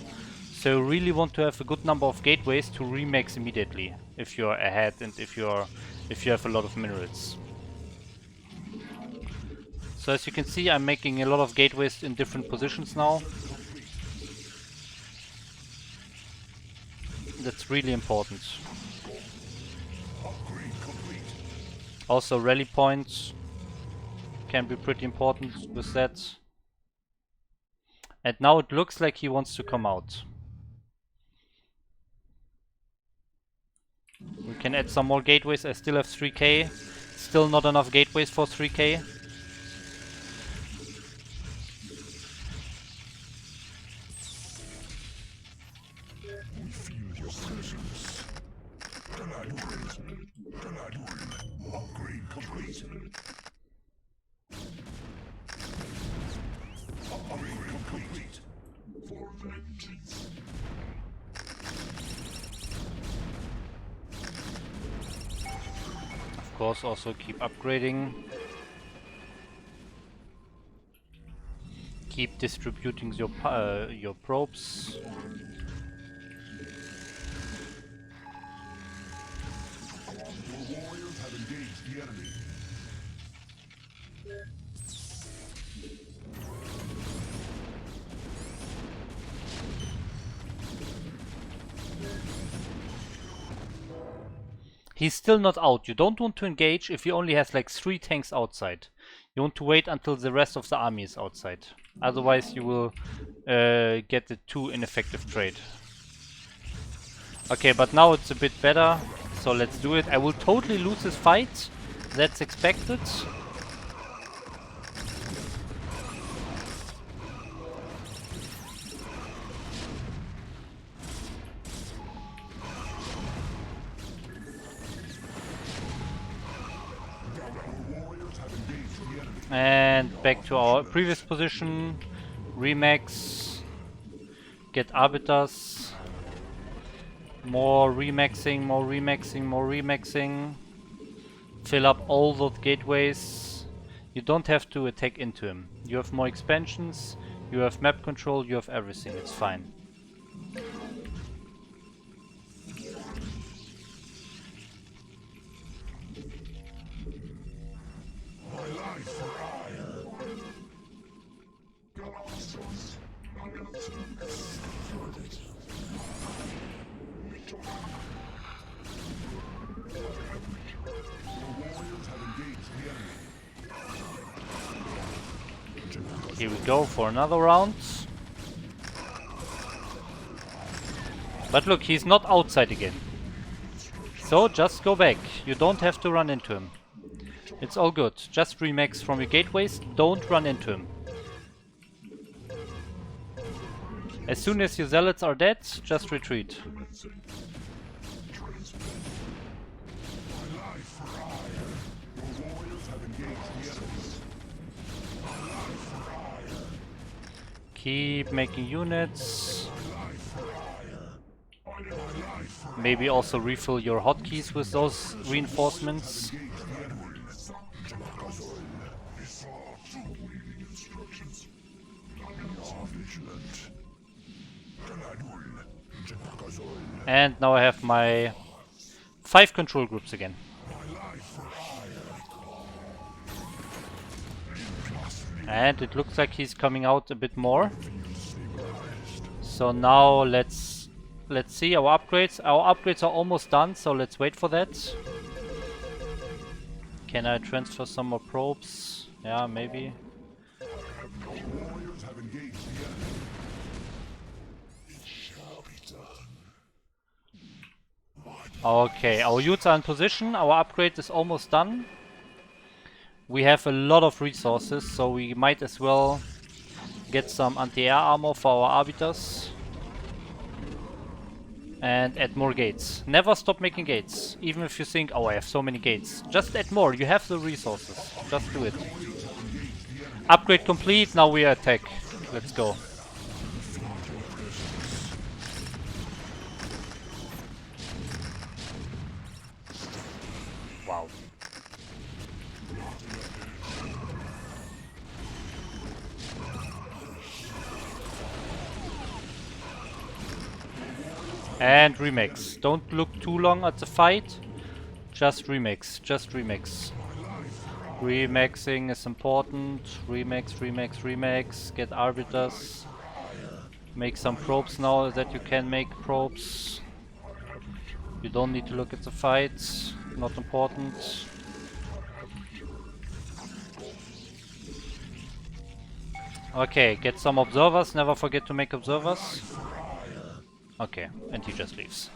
So you really want to have a good number of gateways to remax immediately, if you're ahead and if you have a lot of minerals. So as you can see, I'm making a lot of gateways in different positions now. That's really important. Upgrade complete. Also rally points can be pretty important with that. And now it looks like he wants to come out. We can add some more gateways. I still have 3k. Still not enough gateways for 3k. We feel your presence. Galadul. Upgrade complete. Upgrade complete. For vengeance. Of course, also keep upgrading. Keep distributing your probes. Your warriors have engaged the enemy. He's still not out. You don't want to engage if he only has like 3 tanks outside. You want to wait until the rest of the army is outside. Otherwise you will get the too ineffective trade. Okay, but now it's a bit better. So let's do it. I will totally lose this fight. That's expected. And back to our previous position. Remax. Get arbiters. More remaxing, more remaxing, more remaxing. Fill up all those gateways. You don't have to attack into him. You have more expansions, you have map control, you have everything. It's fine. My life for hire. Here we go for another round. But look, he's not outside again. So just go back. You don't have to run into him. It's all good. Just remax from your gateways. Don't run into him. As soon as your zealots are dead, just retreat. Keep making units. Maybe also refill your hotkeys with those reinforcements. And now I have my 5 control groups again. And it looks like he's coming out a bit more. So now let's see our upgrades. Our upgrades are almost done, so let's wait for that. Can I transfer some more probes? Yeah, maybe. Okay, our units are in position. Our upgrade is almost done. We have a lot of resources, so we might as well get some anti-air armor for our arbiters. And add more gates. Never stop making gates. Even if you think, oh, I have so many gates. Just add more. You have the resources. Just do it. Upgrade complete. Now we attack. Let's go. Wow. And remix. Don't look too long at the fight. Just remix. Just remix. Remixing is important. Remix, remix, remix. Get arbiters. Make some probes now that you can make probes. You don't need to look at the fight. Not important. Okay, get some observers. Never forget to make observers. Okay, and he just leaves.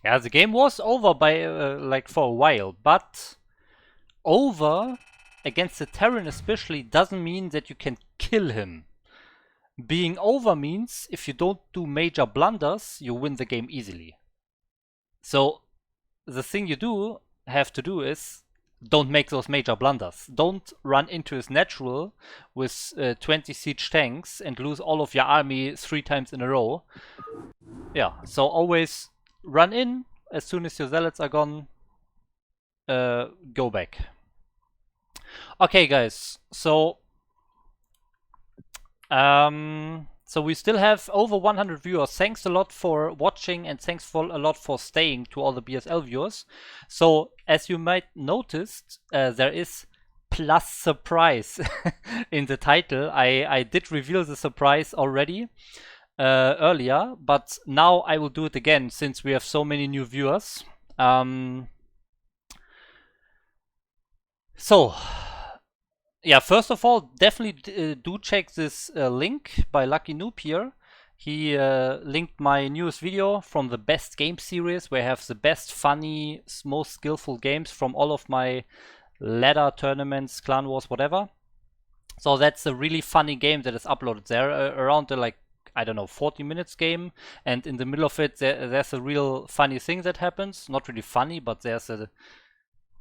Yeah, the game was over by like for a while, but over against the Terran especially doesn't mean that you can kill him. Being over means if you don't do major blunders, you win the game easily. So the thing you have to do is don't make those major blunders. Don't run into his natural with 20 siege tanks and lose all of your army 3 times in a row. Yeah, so always run in as soon as your zealots are gone. Go back. Okay, guys. So we still have over 100 viewers. Thanks a lot for watching and thanks a lot for staying to all the BSL viewers. So as you might noticed, there is plus surprise in the title. I did reveal the surprise already earlier, but now I will do it again since we have so many new viewers. So yeah, first of all, definitely do check this link by Lucky Noob here. He linked my newest video from the best game series, where I have the best, funny, most skillful games from all of my ladder tournaments, clan wars, whatever. So that's a really funny game that is uploaded there, around the, like, I don't know, 40 minutes game. And in the middle of it, there's a real funny thing that happens. Not really funny, but there's a...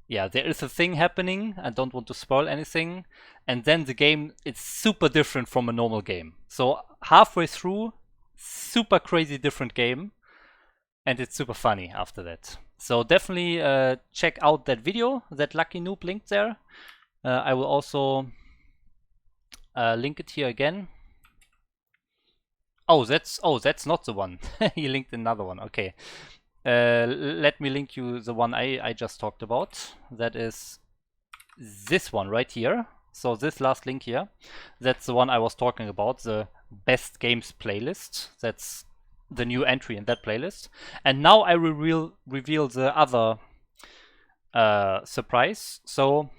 yeah, there is a thing happening. I don't want to spoil anything. And then the game, it's super different from a normal game. So halfway through, super crazy different game. And it's super funny after that. So definitely check out that video that Lucky Noob linked there. I will also link it here again. Oh, that's not the one. He linked another one. Okay. Let me link you the one I just talked about. That is this one right here. So this last link here, that's the one I was talking about, the best games playlist. That's the new entry in that playlist. And now I will reveal the other surprise. So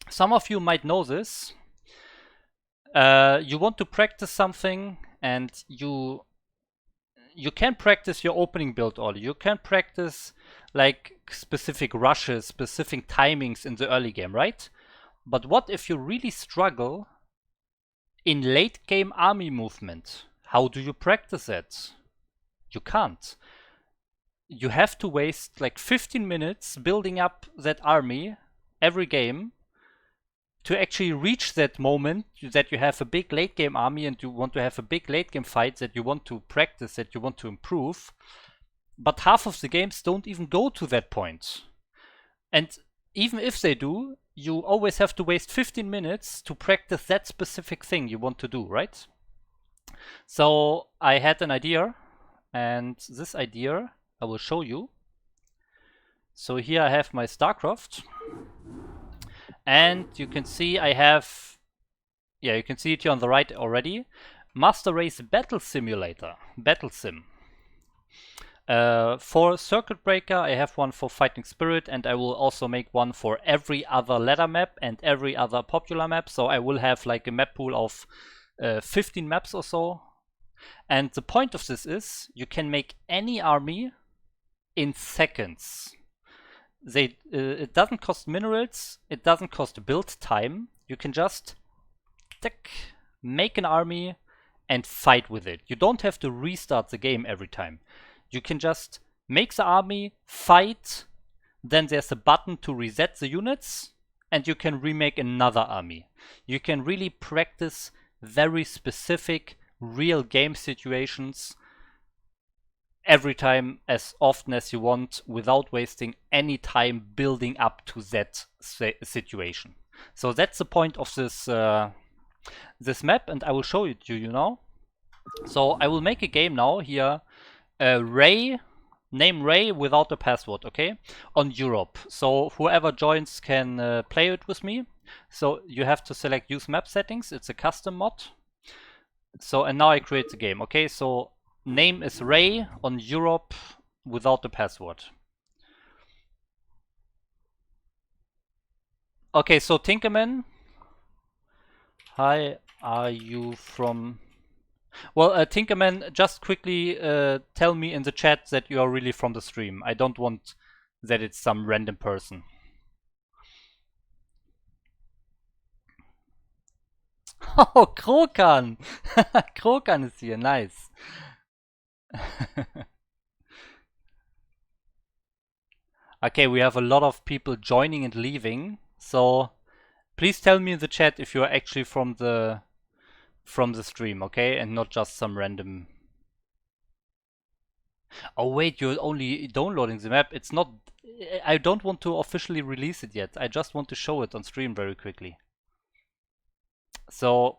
some of you might know this. You want to practice something, and you can practice your opening build order. You can practice like specific rushes, specific timings in the early game, right? But what if you really struggle in late game army movement? How do you practice it? You can't. You have to waste like 15 minutes building up that army every game to actually reach that moment that you have a big late game army and you want to have a big late game fight that you want to practice, that you want to improve. But half of the games don't even go to that point. And even if they do, you always have to waste 15 minutes to practice that specific thing you want to do, right? So I had an idea, and this idea I will show you. So here I have my StarCraft. And you can see I have, yeah, you can see it here on the right already. MasterReY's Battle Simulator, Battle Sim. For Circuit Breaker, I have one for Fighting Spirit, and I will also make one for every other ladder map and every other popular map. So I will have like a map pool of 15 maps or so. And the point of this is you can make any army in seconds. It doesn't cost minerals, it doesn't cost build time. You can just make an army and fight with it. You don't have to restart the game every time. You can just make the army, fight, then there's a button to reset the units, and you can remake another army. You can really practice very specific real game situations every time as often as you want without wasting any time building up to that situation. So that's the point of this this map, and I will show it to you now. So I will make a game now here, Ray, name Ray without a password, okay, on Europe. So whoever joins can play it with me. So you have to select use map settings, it's a custom mod. So, and now I create the game, okay, so name is Ray on Europe without the password. Okay, so Tinkerman, hi, are you from... Well, Tinkerman, just quickly tell me in the chat that you are really from the stream. I don't want that it's some random person. Oh, Krokan! Krokan is here, nice. Okay, we have a lot of people joining and leaving, so please tell me in the chat if you are actually from the stream, okay, and not just some random. Oh wait, you're only downloading the map. It's not. I don't want to officially release it yet. I just want to show it on stream very quickly. So,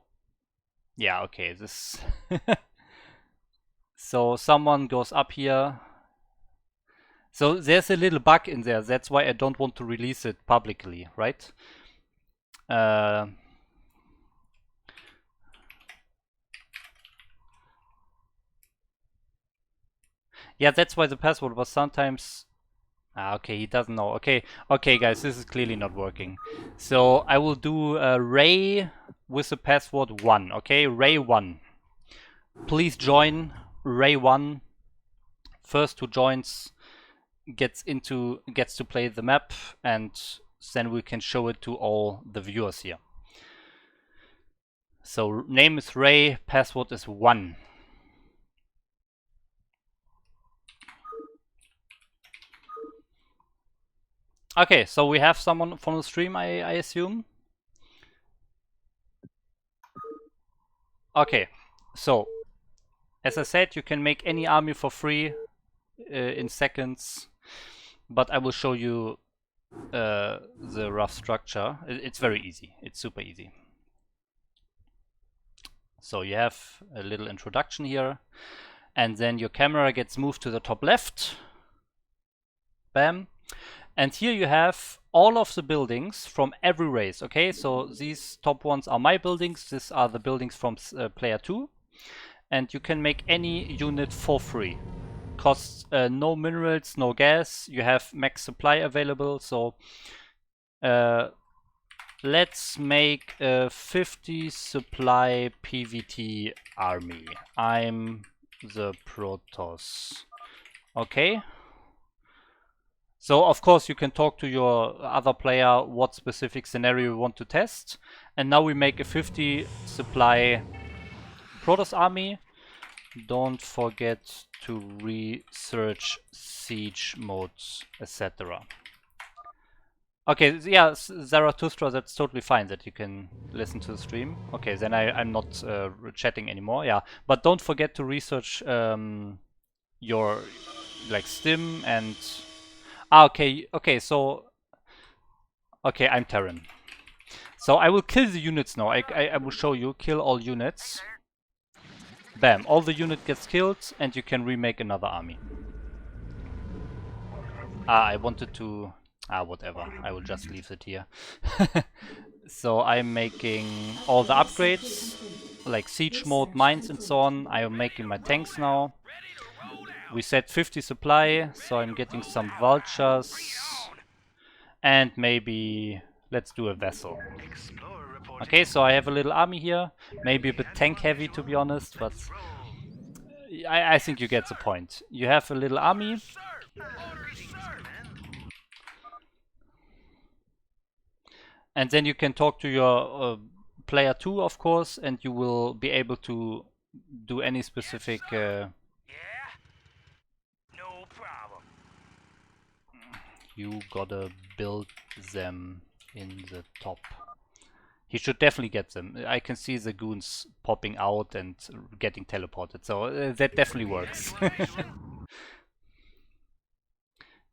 yeah, okay, this. So someone goes up here. So there's a little bug in there. That's why I don't want to release it publicly, right? Yeah, that's why the password was sometimes... okay, he doesn't know. Okay, guys, this is clearly not working. So I will do Ray with the password 1, okay? Ray 1. Please join Ray 1. First who joins gets to play the map, and then we can show it to all the viewers here. So name is Ray, password is 1. Okay, so we have someone from the stream, I assume. Okay, so as I said, you can make any army for free in seconds, but I will show you the rough structure. It's very easy. It's super easy. So you have a little introduction here, and then your camera gets moved to the top left. Bam. And here you have all of the buildings from every race, okay? So these top ones are my buildings, these are the buildings from player 2. And you can make any unit for free. Costs no minerals, no gas, you have max supply available, so let's make a 50 supply PvT army. I'm the Protoss. Okay. So of course you can talk to your other player what specific scenario you want to test. And now we make a 50 supply Protoss army. Don't forget to research siege modes, etc. Okay, yeah, Zarathustra, that's totally fine that you can listen to the stream. Okay, then I'm not chatting anymore, yeah. But don't forget to research your, like, stim and... Ah, okay, so... Okay, I'm Terran. So I will kill the units now. I will show you, kill all units. Bam, all the unit gets killed and you can remake another army. Ah, I wanted to... Ah, whatever, I will just leave it here. So I'm making all the upgrades, like siege mode, mines and so on. I am making my tanks now. We set 50 supply, so I'm getting some vultures. And maybe let's do a vessel. Okay, so I have a little army here. Maybe a bit tank heavy to be honest, but I think you get the point. You have a little army. And then you can talk to your player 2, of course, and you will be able to do any specific... Yeah? No problem. You gotta build them in the top. He should definitely get them. I can see the goons popping out and getting teleported, so that definitely works.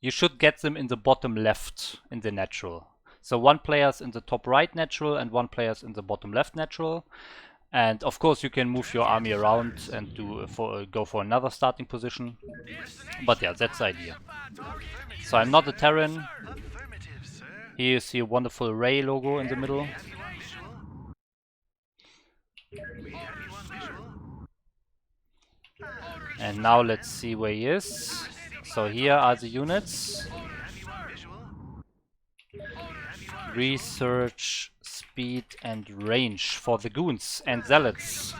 You should get them in the bottom left in the natural. So one player's in the top right natural and one player's in the bottom left natural. And of course you can move your army around and do go for another starting position. But yeah, that's the idea. So I'm not a Terran. Here you see a wonderful Ray logo in the middle. And now let's see where he is. So here are the units. Research, speed and range for the goons and zealots.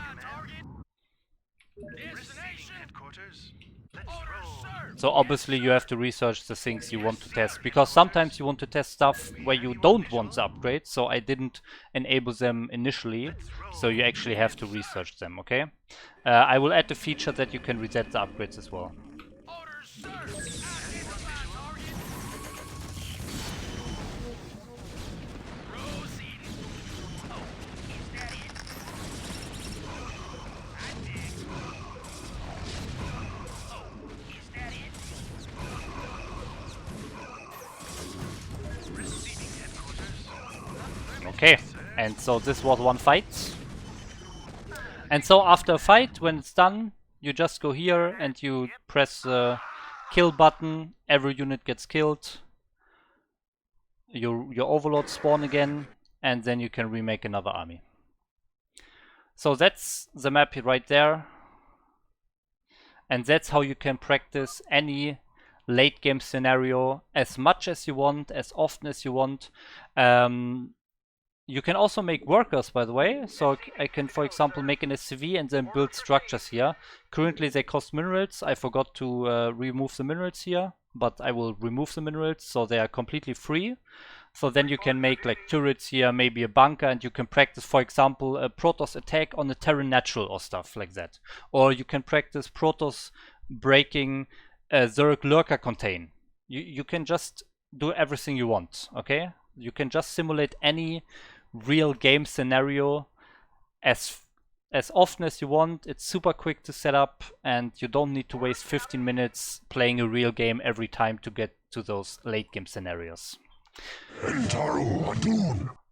So obviously you have to research the things you want to test, because sometimes you want to test stuff where you don't want the upgrade, so I didn't enable them initially, so you actually have to research them, okay? I will add the feature that you can reset the upgrades as well. Okay, and so this was one fight. And so after a fight, when it's done, you just go here and you press the kill button, every unit gets killed. Your overlords spawn again, and then you can remake another army. So that's the map right there. And that's how you can practice any late game scenario as much as you want, as often as you want. You can also make workers, by the way. So I can, for example, make an SCV and then build structures here. Currently they cost minerals. I forgot to remove the minerals here, but I will remove the minerals so they are completely free. So then you can make like turrets here, maybe a bunker, and you can practice, for example, a Protoss attack on a Terran natural or stuff like that. Or you can practice Protoss breaking a Zerg lurker contain. You can just do everything you want, okay? You can just simulate any real game scenario as often as you want. It's super quick to set up and you don't need to waste 15 minutes playing a real game every time to get to those late game scenarios.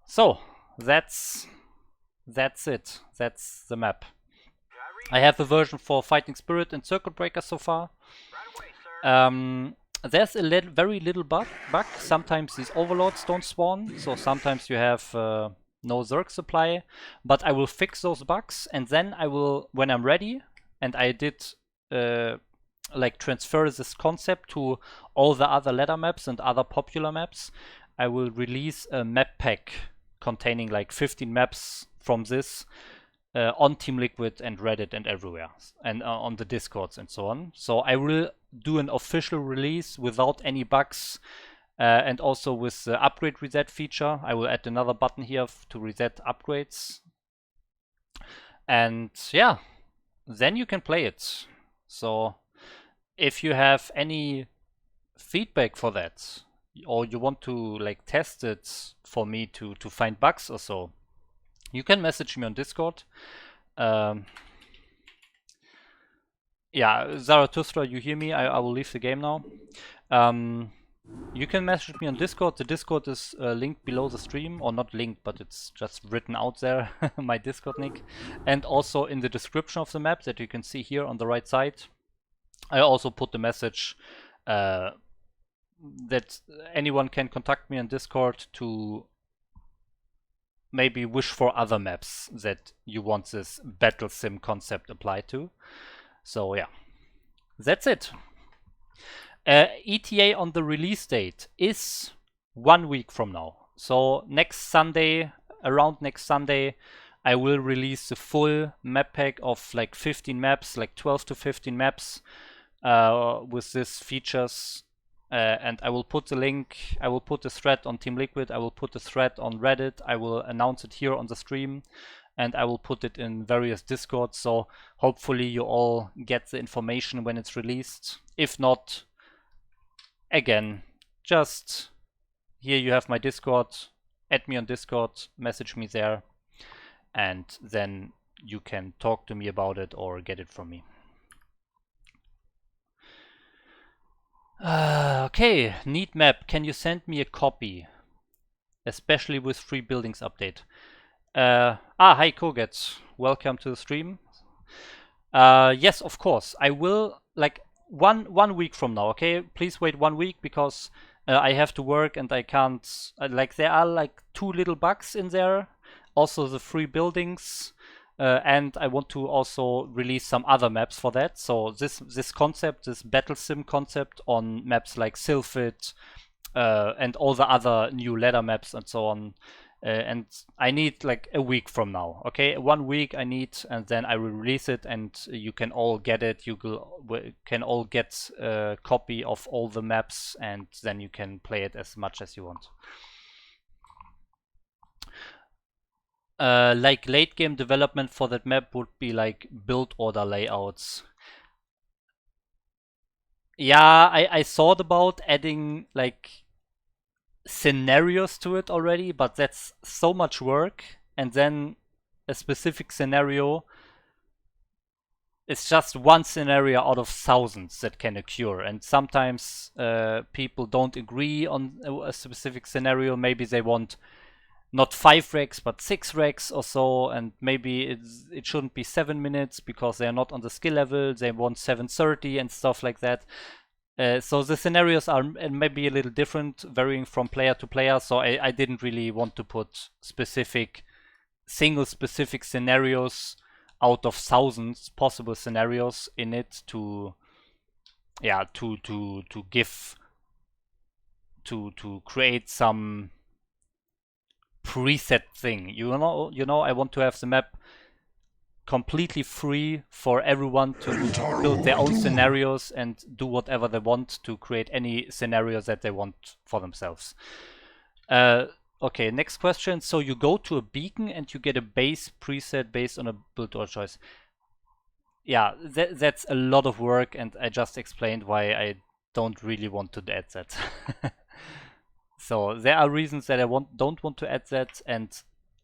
So that's that's it. That's the map. I have a version for Fighting Spirit and Circuit Breaker so far. There's a very little bug. Sometimes these overlords don't spawn, so sometimes you have no Zerg supply. But I will fix those bugs, and then I will, when I'm ready, and I did like transfer this concept to all the other ladder maps and other popular maps, I will release a map pack containing like 15 maps from this on Team Liquid and Reddit and everywhere, and on the Discords and so on. So I will do an official release without any bugs, and also with the upgrade reset feature. I will add another button here to reset upgrades. And yeah, then you can play it. So if you have any feedback for that, or you want to like test it for me to find bugs or so, you can message me on Discord. Yeah, Zarathustra, you hear me? I will leave the game now. You can message me on Discord. The Discord is linked below the stream, or not linked, but it's just written out there, my Discord link. And also in the description of the map that you can see here on the right side, I also put the message that anyone can contact me on Discord to maybe wish for other maps that you want this battle sim concept applied to. So yeah, that's it. ETA on the release date is 1 week from now. So next Sunday, around next Sunday, I will release the full map pack of like 15 maps, like 12 to 15 maps with these features. And I will put the link, I will put the thread on Team Liquid, I will put the thread on Reddit, I will announce it here on the stream, and I will put it in various Discords, so hopefully you all get the information when it's released. If not, again, just here you have my Discord, add me on Discord, message me there, and then you can talk to me about it or get it from me. Okay, neat map. Can you send me a copy? Especially with free buildings update. Hi Koget. Welcome to the stream. Yes, of course. I will, like, one week from now, okay? Please wait 1 week because I have to work and I can't, like, there are like 2 little bugs in there. Also the free buildings. And I want to also release some other maps for that. So this concept, this battle sim concept on maps like Sylphid and all the other new ladder maps and so on. And I need like a week from now, okay? 1 week I need, and then I will release it, and you can all get it. You can all get a copy of all the maps, and then you can play it as much as you want. Like late game development for that map would be like build order layouts. Yeah, I thought about adding like scenarios to it already, but that's so much work. And then a specific scenario, it's just one scenario out of thousands that can occur. And sometimes people don't agree on a specific scenario. Maybe they want not 5 recs but 6 recs or so, and maybe it shouldn't be 7 minutes because they're not on the skill level. They want 7:30 and stuff like that. So the scenarios are maybe a little different, varying from player to player. So I didn't really want to put single specific scenarios out of thousands possible scenarios in it to create some preset thing. You know, I want to have the map completely free for everyone to build their own scenarios and do whatever they want to create any scenarios that they want for themselves. Okay, next question. So you go to a beacon and you get a base preset based on a build order choice. Yeah, that's a lot of work, and I just explained why I don't really want to add that. So there are reasons that I don't want to add that, and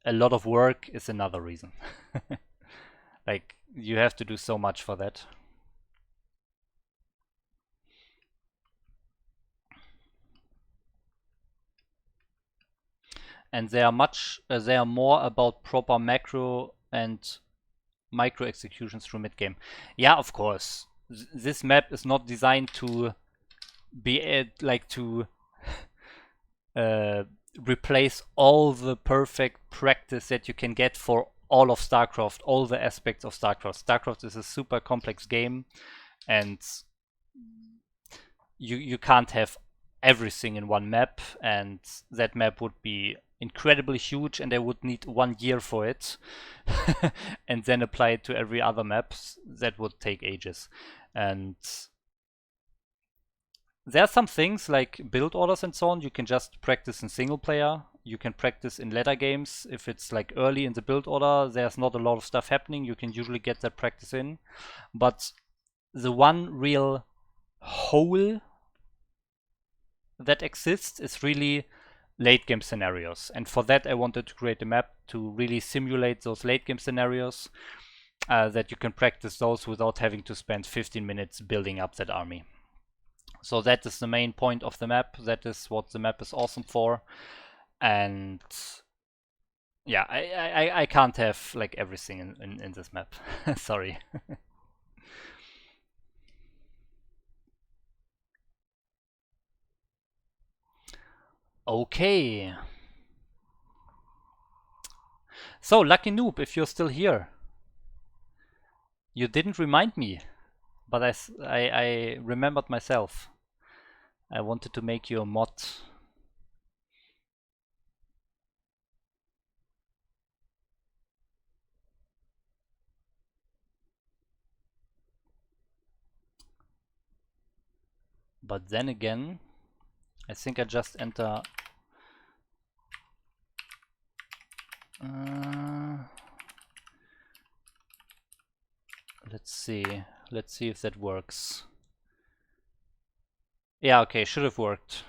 a lot of work is another reason. Like, you have to do so much for that. and they are more about proper macro and micro executions through mid game. Yeah, of course. This map is not designed to be like to replace all the perfect practice that you can get for all of StarCraft, all the aspects of StarCraft. StarCraft is a super complex game, and you can't have everything in one map, and that map would be incredibly huge, and they would need 1 year for it, and then apply it to every other map. That would take ages, and there are some things like build orders and so on you can just practice in single player. You can practice in ladder games. If it's like early in the build order, there's not a lot of stuff happening. You can usually get that practice in. But the one real hole that exists is really late game scenarios. And for that, I wanted to create a map to really simulate those late game scenarios, that you can practice those without having to spend 15 minutes building up that army. So that is the main point of the map. That is what the map is awesome for. And yeah, I can't have like everything in this map. Sorry. Okay. So, Lucky Noob, if you're still here. You didn't remind me, but I remembered myself. I wanted to make you a mod. But then again, I think I just enter... let's see if that works. Yeah, okay, should have worked.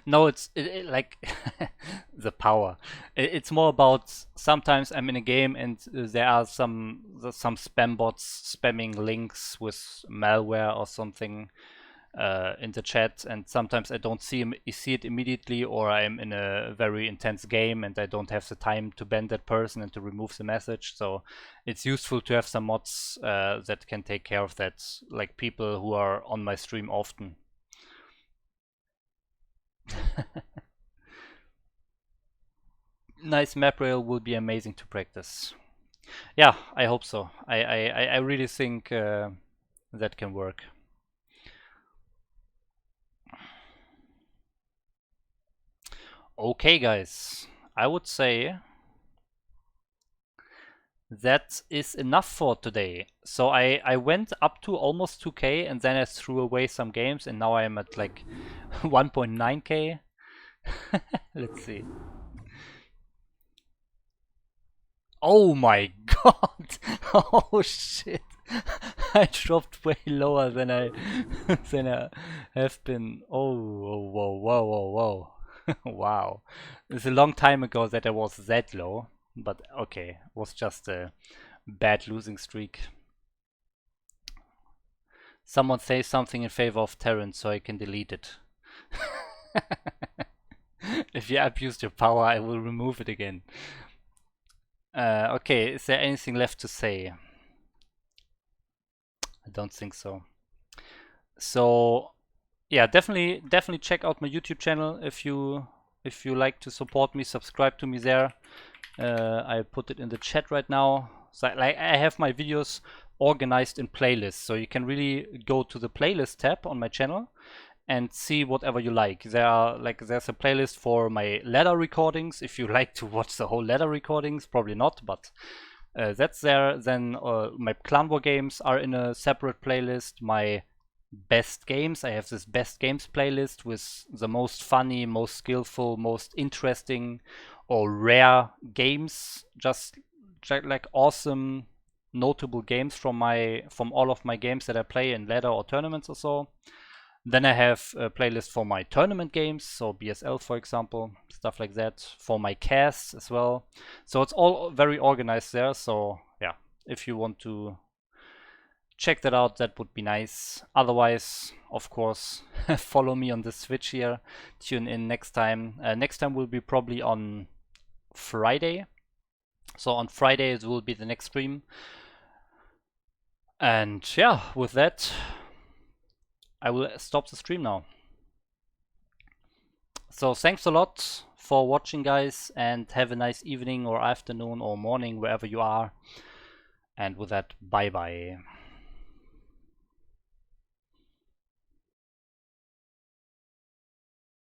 No, it's like the power. It's more about sometimes I'm in a game and there are some spam bots spamming links with malware or something in the chat, and sometimes I don't see it immediately, or I'm in a very intense game and I don't have the time to ban that person and to remove the message. So it's useful to have some mods that can take care of that, like people who are on my stream often. Nice map rail will be amazing to practice. Yeah, I hope so. I really think that can work. Okay, guys, I would say that is enough for today. So I went up to almost 2k, and then I threw away some games, and now I'm at like 1.9k. Let's see. Oh my god! Oh shit! I dropped way lower than I have been. Oh, whoa, whoa, whoa, whoa. Wow. It's a long time ago that I was that low, but okay, it was just a bad losing streak. Someone say something in favor of Terran so I can delete it. If you abused your power, I will remove it again. Okay, is there anything left to say? I don't think so. So yeah, definitely check out my YouTube channel if you like to support me. Subscribe to me there. I put it in the chat right now. So like I have my videos organized in playlists, so you can really go to the playlist tab on my channel and see whatever you like. There's a playlist for my ladder recordings. If you like to watch the whole ladder recordings, probably not, but that's there. Then my Clan War games are in a separate playlist. My best games, I have this best games playlist with the most funny, most skillful, most interesting or rare games, just like awesome notable games from all of my games that I play in ladder or tournaments or so. Then I have a playlist for my tournament games, so BSL for example, stuff like that, for my casts as well. So it's all very organized there. So yeah, if you want to check that out, that would be nice. Otherwise, of course, follow me on the Switch here. Tune in next time. Next time will be probably on Friday. So on Friday it will be the next stream. And yeah, with that, I will stop the stream now. So thanks a lot for watching, guys, and have a nice evening or afternoon or morning wherever you are. And with that, bye bye.